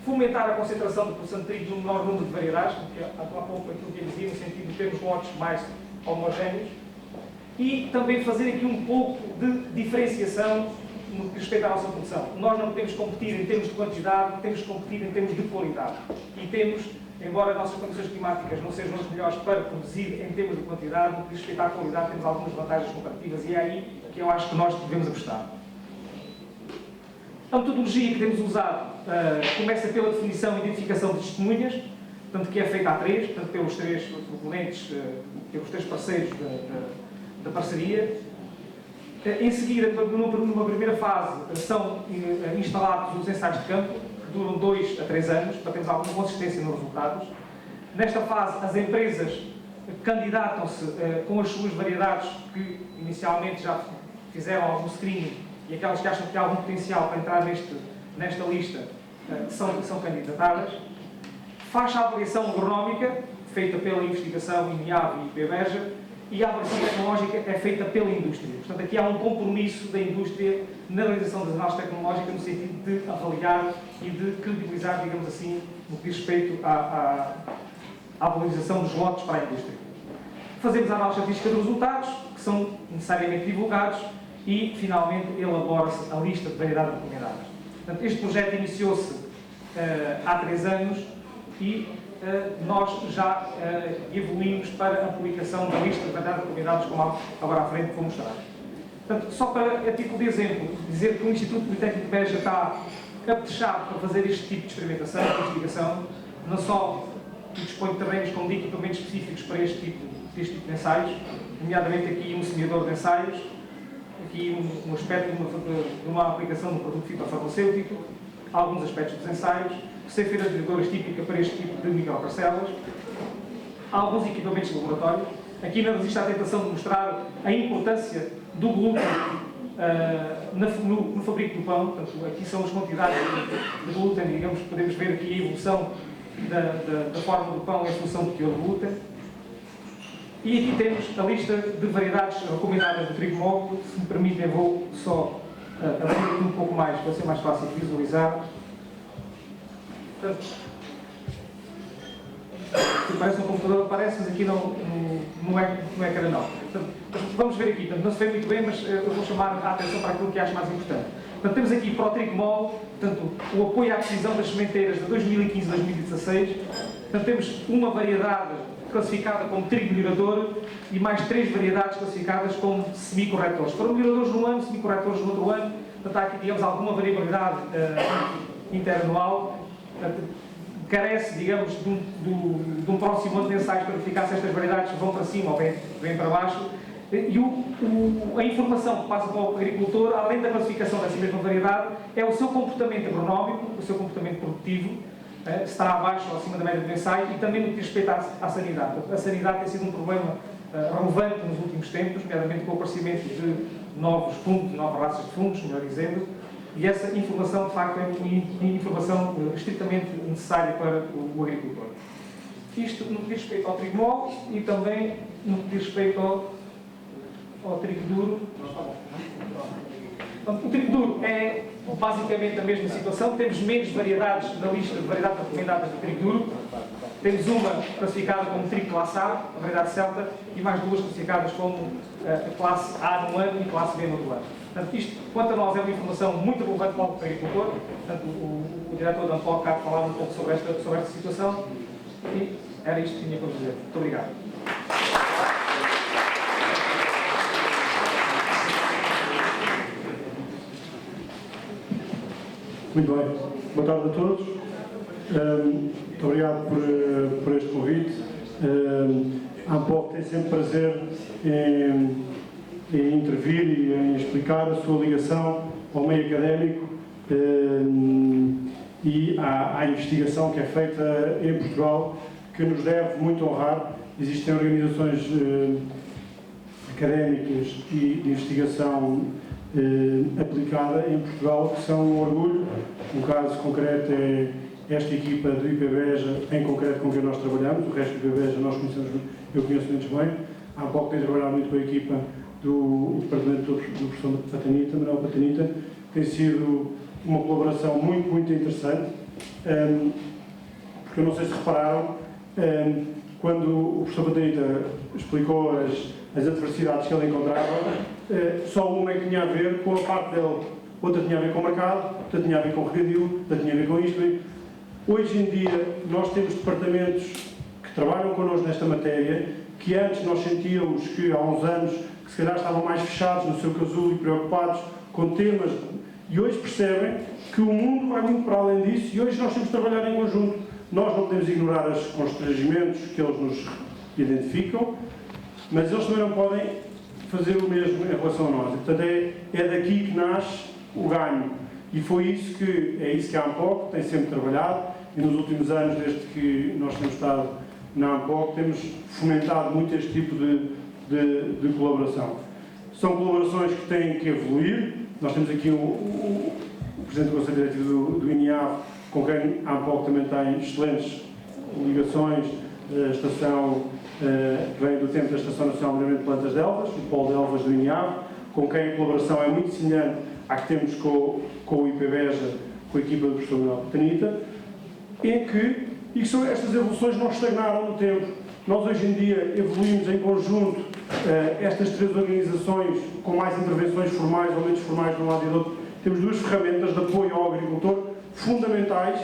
Fomentar a concentração de produção de trigo no menor número de variedades, porque há pouco aquilo que eu dizia, no sentido de termos lotes mais homogéneos. E também fazer aqui um pouco de diferenciação no que respeita à nossa produção. Nós não podemos competir em termos de quantidade, temos que competir em termos de qualidade. E temos embora as nossas condições climáticas não sejam as melhores para produzir em termos de quantidade, no que diz respeito à qualidade, temos algumas vantagens comparativas e é aí que eu acho que nós devemos apostar. A metodologia que temos usado começa pela definição e identificação de testemunhas, portanto, que é feita a três, portanto, pelos três proponentes, pelos três parceiros da parceria. Em seguida, numa primeira fase, são instalados os ensaios de campo, que duram 2 a 3 anos, para termos alguma consistência nos resultados. Nesta fase, as empresas candidatam-se com as suas variedades, que inicialmente já fizeram algum screening, e aquelas que acham que há algum potencial para entrar nesta lista são candidatadas. Faz a avaliação agronómica, feita pela investigação INIAB e IPBEJA, e a avaliação tecnológica é feita pela indústria. Portanto, aqui há um compromisso da indústria na realização das análises tecnológicas no sentido de avaliar e de credibilizar, digamos assim, no que diz respeito à valorização dos lotes para a indústria. Fazemos a análise estatística dos resultados, que são necessariamente divulgados, e, finalmente, elabora-se a lista de variedades recomendadas. Portanto, este projeto iniciou-se há 3 anos e nós já evoluímos para a publicação da lista de variedades recomendadas, como agora à frente vou mostrar. Portanto, só para, a título de exemplo, dizer que o Instituto Politécnico de Beja está apetechado para fazer este tipo de experimentação, de investigação, não só dispõe de terrenos como de equipamentos específicos para este tipo de ensaios, nomeadamente aqui um semeador de ensaios, aqui um aspecto de uma aplicação de um produto fitofarmacêutico, alguns aspectos dos ensaios, ceifeiras de verduras típica para este tipo de microparcelas, alguns equipamentos de laboratório. Aqui não resiste à tentação de mostrar a importância do glúten no fabrico do pão. Portanto, aqui são as quantidades de glúten, digamos, podemos ver aqui a evolução da forma do pão em função do teor de glúten. E aqui temos a lista de variedades recomendadas do trigo móvel. Se me permitem, vou só abrir aqui um pouco mais para ser mais fácil de visualizar. Portanto, parece um computador, parece, mas aqui não é cara não. Portanto, vamos ver aqui, portanto, não se vê muito bem, mas eu vou chamar a atenção para aquilo que acho mais importante. Portanto, temos aqui para o trigo mole, portanto, o apoio à decisão das sementeiras de 2015 a 2016. Portanto, temos uma variedade classificada como trigo melhorador e mais 3 variedades classificadas como semi-corretores. Foram melhoradores num ano, semi-corretores no outro ano. Portanto, há aqui, digamos, alguma variabilidade interanual. Portanto, carece, digamos, de um próximo ano de ensaios para verificar se estas variedades vão para cima ou vêm para baixo. E a informação que passa para o agricultor, além da classificação dessa mesma variedade, é o seu comportamento agronómico, o seu comportamento produtivo, se está abaixo ou acima da média do ensaio, e também no que diz respeito à sanidade. A sanidade tem sido um problema relevante nos últimos tempos, nomeadamente com o aparecimento de novos fungos, novas raças de fungos, melhor dizendo, e essa informação, de facto, é uma informação estritamente necessária para o agricultor. Isto no que diz respeito ao trigo mole e também no que diz respeito ao trigo duro. O trigo duro é basicamente a mesma situação. Temos menos variedades na lista de variedades recomendadas do trigo duro. Temos uma classificada como trigo classe A, a variedade celta, e mais 2 classificadas como a classe A num ano e classe B no outro ano. Portanto, isto, quanto a nós, é uma informação muito relevante para o agricultor. Portanto, o diretor da Ampol cá falava um pouco sobre esta situação e era isto que tinha para dizer. Muito obrigado. Muito bem. Boa tarde a todos. Muito obrigado por este convite. A Ampol tem sempre prazer em intervir e em explicar a sua ligação ao meio académico e à investigação que é feita em Portugal, que nos deve muito honrar. Existem organizações académicas e de investigação aplicada em Portugal que são um orgulho. Um caso concreto é esta equipa do IPBEJA, em concreto com quem nós trabalhamos. O resto do IPBEJA nós conhecemos, eu conheço muito bem. Há pouco tenho trabalhado muito com a equipa do Departamento do professor Patanita, Manuel Patanita. Tem sido uma colaboração muito, muito interessante, porque eu não sei se repararam, quando o professor Patanita explicou as adversidades que ele encontrava, só uma é que tinha a ver com a parte dele, outra tinha a ver com o mercado, outra tinha a ver com o regadio, outra tinha a ver com isto. Hoje em dia, nós temos departamentos que trabalham connosco nesta matéria, que antes nós sentíamos que, há uns anos, que se calhar estavam mais fechados no seu casulo e preocupados com temas, e hoje percebem que o mundo vai muito para além disso, e hoje nós temos de trabalhar em conjunto. Nós não podemos ignorar os constrangimentos que eles nos identificam, mas eles também não podem fazer o mesmo em relação a nós. E, portanto, é daqui que nasce o ganho. E é isso que a ANPOC tem sempre trabalhado, e nos últimos anos, desde que nós temos estado na ANPOC, temos fomentado muito este tipo de colaboração. São colaborações que têm que evoluir. Nós temos aqui o Presidente do Conselho Diretivo do INIAV, com quem a ANPOC também tem excelentes ligações, a estação que vem do tempo da Estação Nacional de Melhoramento de Plantas de Elvas, o Polo de Elvas do INIAV, com quem a colaboração é muito semelhante à que temos com o IPBEJA, com a equipa do professor Manuel Petanita, e que são estas evoluções não estagnaram no tempo. Nós hoje em dia evoluímos em conjunto estas três organizações com mais intervenções formais ou menos formais de um lado e do outro. Temos duas ferramentas de apoio ao agricultor fundamentais,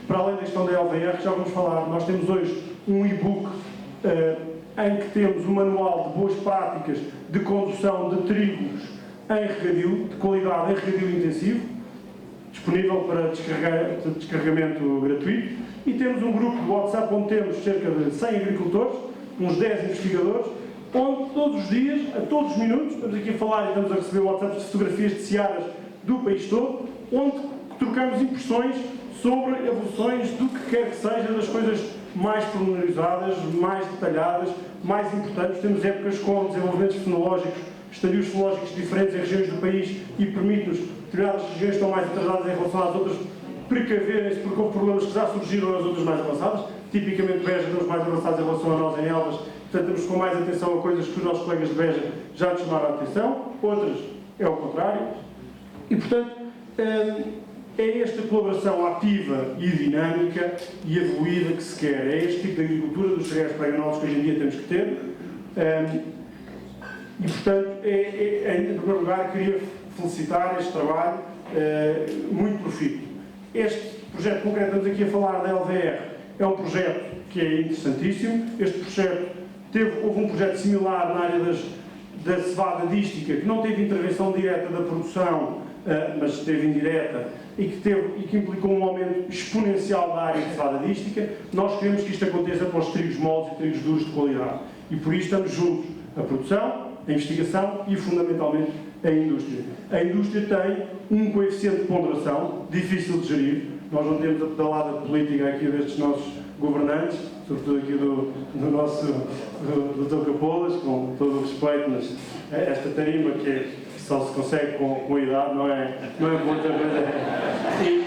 para além da questão da LVR, que já vamos falar. Nós temos hoje um e-book em que temos um manual de boas práticas de condução de trigos em regadio, de qualidade em regadio intensivo, disponível para descarregamento gratuito, e temos um grupo de WhatsApp onde temos cerca de 100 agricultores, uns 10 investigadores, onde todos os dias, a todos os minutos, estamos aqui a falar e estamos a receber WhatsApp de fotografias de searas do país todo, onde trocamos impressões sobre evoluções do que quer que seja, das coisas mais pormenorizadas, mais detalhadas, mais importantes. Temos épocas com desenvolvimentos fenológicos, estadios fenológicos diferentes em regiões do país, e permite-nos, determinadas regiões estão mais atrasadas em relação às outras, precaverem-se porque houve problemas que já surgiram nas outras mais avançadas. Tipicamente Beja estamos mais avançados em relação a nós em Elvas, portanto temos com mais atenção a coisas que os nossos colegas de Beja já nos chamaram a atenção, outras é o contrário, e portanto é esta colaboração ativa e dinâmica e evoluída que se quer. É este tipo de agricultura dos cereais pregnantes que hoje em dia temos que ter. E, portanto, em primeiro lugar, queria felicitar este trabalho muito profícuo. Este projeto concreto que estamos aqui a falar da LVR é um projeto que é interessantíssimo. Este projeto houve um projeto similar na área da cevada dística, que não teve intervenção direta da produção, mas esteve indireta, e que implicou um aumento exponencial da área de cevada dística. Nós queremos que isto aconteça para os trigos moles e trigos duros de qualidade. E por isso estamos juntos a produção, a investigação e, fundamentalmente, a indústria. A indústria tem um coeficiente de ponderação difícil de gerir. Nós não temos a pedalada política aqui destes nossos governantes, sobretudo aqui do nosso Dr. Capolas, com todo o respeito, mas esta tarima que só se consegue com a idade, não é muita coisa. E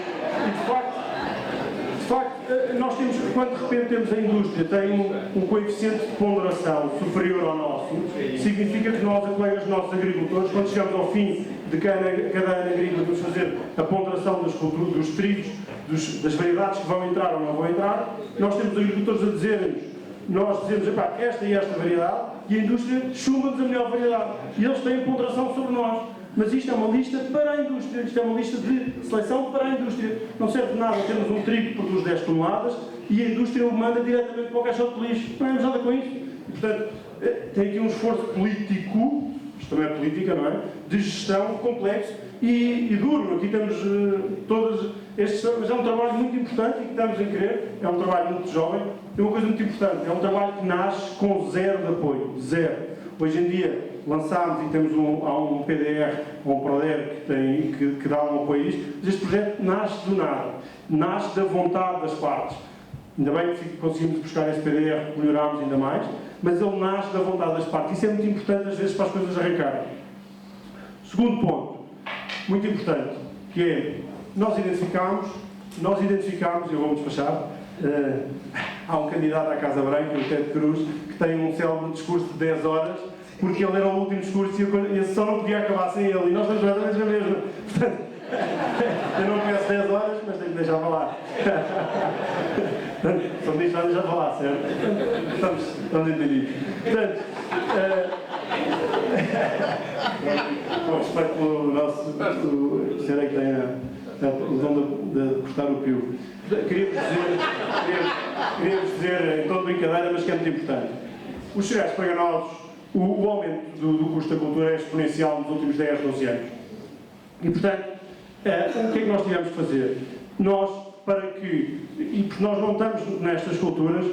de facto, nós temos, quando de repente temos a indústria, tem um coeficiente de ponderação superior ao nosso, significa que nós, colegas nossos agricultores, quando chegamos ao fim de cada ano agrícola, vamos fazer a ponderação dos trigos, das variedades que vão entrar ou não vão entrar, nós temos agricultores a dizerem-nos, nós dizemos, esta e esta variedade, e a indústria chumba-nos a melhor variedade. E eles têm ponderação sobre nós. Mas isto é uma lista para a indústria, isto é uma lista de seleção para a indústria. Não serve de nada termos um trigo que produz 10 toneladas e a indústria o manda diretamente para o caixote de lixo. Não é nada com isso. E, portanto, tem aqui um esforço político, isto também é política, não é? De gestão complexo e duro. Aqui temos todos estes, mas é um trabalho muito importante e que estamos a querer. É um trabalho muito jovem. É uma coisa muito importante. É um trabalho que nasce com zero de apoio. Zero. Hoje em dia lançámos e temos há um PDR, um PRODER que dá um apoio a isto, mas este projeto nasce do nada. Nasce da vontade das partes. Ainda bem que conseguimos buscar esse PDR, que melhorámos ainda mais, mas ele nasce da vontade das partes. Isso é muito importante, às vezes, para as coisas arrancarem. Segundo ponto, muito importante, que é, nós identificámos, eu vou-me despachar, há um candidato à Casa Branca, o Ted Cruz, que tem um célebre discurso de 10 horas, porque ele era o último discurso e esse só não podia acabar sem ele, e nós estamos exatamente na mesma. Portanto, eu não peço 10 horas, mas tenho que deixar falar. Só me diz para deixar falar, certo? Estamos entendidos. Portanto, com respeito pelo nosso senhor que tem de cortar o pio. Queria-vos dizer, em toda brincadeira, mas que é muito importante. Os cereais paganosos, o aumento do custo da cultura é exponencial nos últimos 10, 12 anos. E, portanto, o que é que nós tivemos que fazer? Nós, porque nós não estamos nestas culturas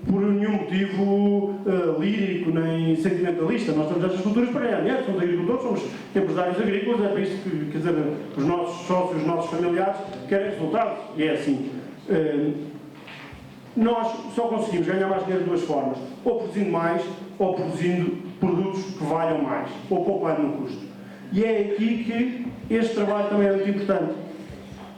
por nenhum motivo lírico nem sentimentalista. Nós estamos nestas culturas para ganhar dinheiro, somos agricultores, somos empresários agrícolas, é para isto que, quer dizer, os nossos sócios, os nossos familiares querem resultados. E é assim. Nós só conseguimos ganhar mais dinheiro de duas formas: ou produzindo mais, ou produzindo produtos que valham mais, ou poupando no custo. E é aqui que este trabalho também é muito importante.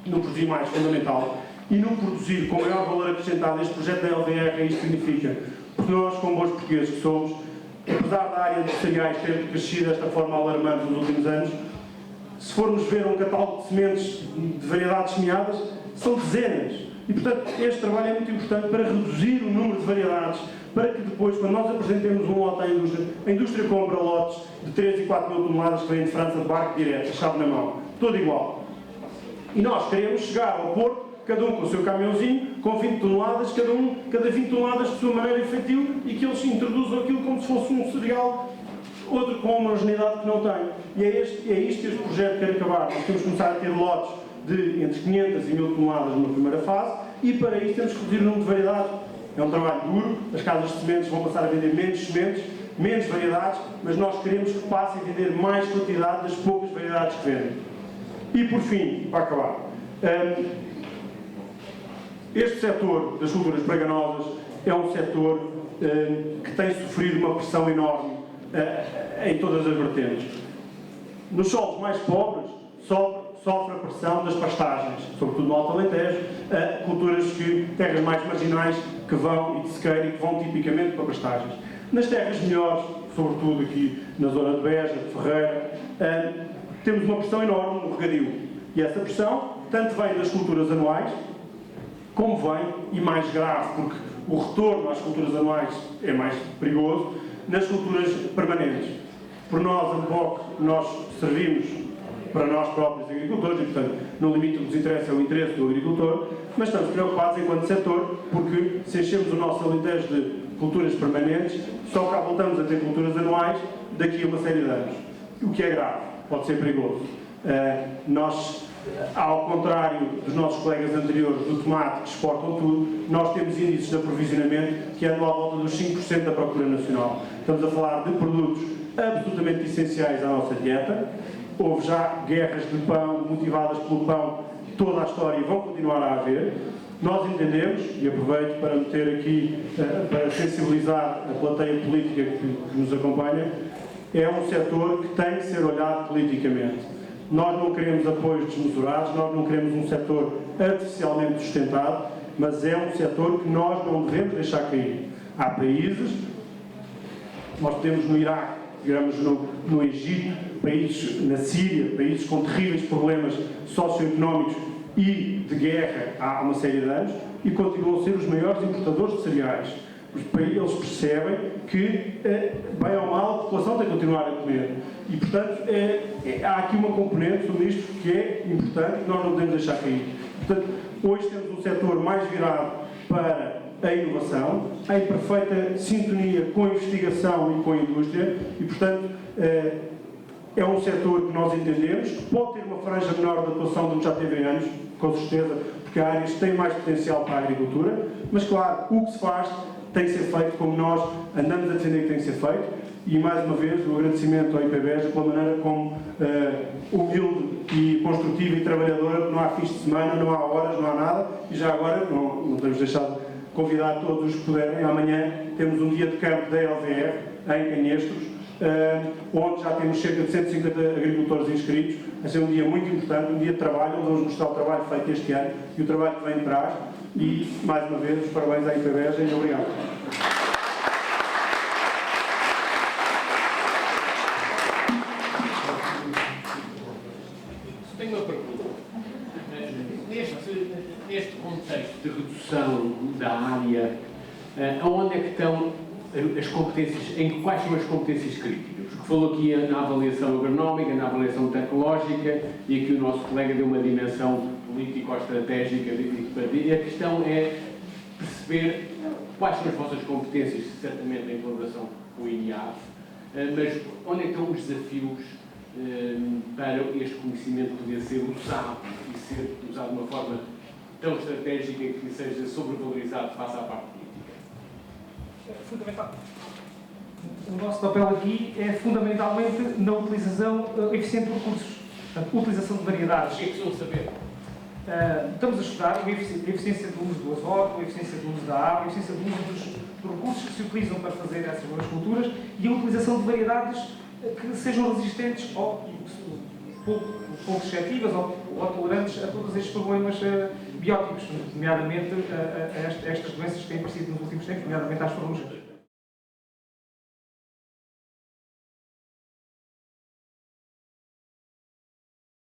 No produzir mais, fundamental, e no produzir com maior valor acrescentado. Este projeto da LVR, isto significa, porque nós, como bons portugueses que somos, apesar da área dos cereais ter crescido desta forma alarmante nos últimos anos, se formos ver um catálogo de sementes de variedades semeadas, são dezenas. E, portanto, este trabalho é muito importante para reduzir o número de variedades, para que depois, quando nós apresentemos um lote à indústria, a indústria compra lotes de 3 e 4 mil toneladas que vêm de França de barco direto, chave na mão, todo igual. E nós queremos chegar ao Porto, cada um com o seu caminhãozinho, com 20 toneladas, cada 20 toneladas de sua maneira efetiva, e que eles introduzam aquilo como se fosse um cereal, outro com uma homogeneidade que não tem. E é isto que este projeto quer acabar. Nós temos que começar a ter lotes de entre 500 e 1000 toneladas numa primeira fase, e para isso temos que reduzir o número de variedades. É um trabalho duro, as casas de sementes vão passar a vender menos sementes, menos variedades, mas nós queremos que passem a vender mais quantidade das poucas variedades que vendem. E por fim, para acabar, este setor das culturas paganosas é um setor que tem sofrido uma pressão enorme em todas as vertentes. Nos solos mais pobres, sofre a pressão das pastagens, sobretudo no Alto Alentejo, terras mais marginais que vão, e de sequeiro, e que vão tipicamente para pastagens. Nas terras melhores, sobretudo aqui na zona de Beja, de Ferreira, temos uma pressão enorme no regadio. E essa pressão tanto vem das culturas anuais, como vem, e mais grave, porque o retorno às culturas anuais é mais perigoso, nas culturas permanentes. Por nós, ANPOC, nós servimos para nós próprios agricultores, e, portanto, no limite o que nos interessa é o interesse do agricultor, mas estamos preocupados enquanto setor, porque se enchemos o nosso Alentejo de culturas permanentes, só cá voltamos a ter culturas anuais daqui a uma série de anos. O que é grave, pode ser perigoso. Nós, ao contrário dos nossos colegas anteriores do tomate, que exportam tudo, nós temos índices de aprovisionamento que andam à volta dos 5% da procura nacional. Estamos a falar de produtos absolutamente essenciais à nossa dieta. Houve já guerras de pão, motivadas pelo pão, toda a história, e vão continuar a haver. Nós entendemos, e aproveito para meter aqui, para sensibilizar a plateia política que nos acompanha, é um setor que tem que ser olhado politicamente. Nós não queremos apoios desmesurados, nós não queremos um setor artificialmente sustentado, mas é um setor que nós não devemos deixar cair. Há países, nós temos no Iraque, digamos no Egito, países na Síria, países com terríveis problemas socioeconómicos e de guerra há uma série de anos, e continuam a ser os maiores importadores de cereais. Eles percebem que, bem ou mal, a população tem que continuar a comer. E, portanto, há aqui uma componente do Ministro que é importante e que nós não podemos deixar cair. Portanto, hoje temos um setor mais virado para a inovação, em perfeita sintonia com a investigação e com a indústria, e, portanto, é um setor que nós entendemos que pode ter uma franja menor de atuação do que já teve em anos, com certeza, porque há áreas que têm mais potencial para a agricultura, mas, claro, o que se faz tem que ser feito como nós andamos a defender que tem que ser feito, e, mais uma vez, o agradecimento ao IPBES pela maneira como humilde e construtiva e trabalhadora, porque não há fins de semana, não há horas, não há nada, e já agora, não temos deixado de convidar todos os que puderem. Amanhã temos um dia de campo da LVR, em Canhestros, onde já temos cerca de 150 agricultores inscritos. Vai ser um dia muito importante, um dia de trabalho, onde vamos mostrar o trabalho feito este ano e o trabalho que vem de trás. E, mais uma vez, os parabéns à IPBES e obrigado. Tenho uma pergunta. Neste contexto de redução da área, aonde é que estão as competências, quais são as competências críticas? porque falou aqui na avaliação agronómica, na avaliação tecnológica, e aqui o nosso colega deu uma dimensão político-estratégica, e a questão é perceber quais são as vossas competências, certamente em colaboração com o INIAF, mas onde é que estão os desafios para este conhecimento poder ser usado e ser usado de uma forma tão estratégica que seja sobrevalorizado face à parte política? É fundamental. O nosso papel aqui é fundamentalmente na utilização eficiente de recursos, portanto, utilização de variedades. O que é que precisam saber? Estamos a estudar a eficiência do uso do azoto, a eficiência do uso da água, a eficiência do uso dos recursos que se utilizam para fazer essas boas culturas e a utilização de variedades que sejam resistentes ou pouco suscetíveis ou tolerantes a todos estes problemas bióticos, nomeadamente a estas doenças que têm aparecido nos últimos tempos, nomeadamente às ferrugens.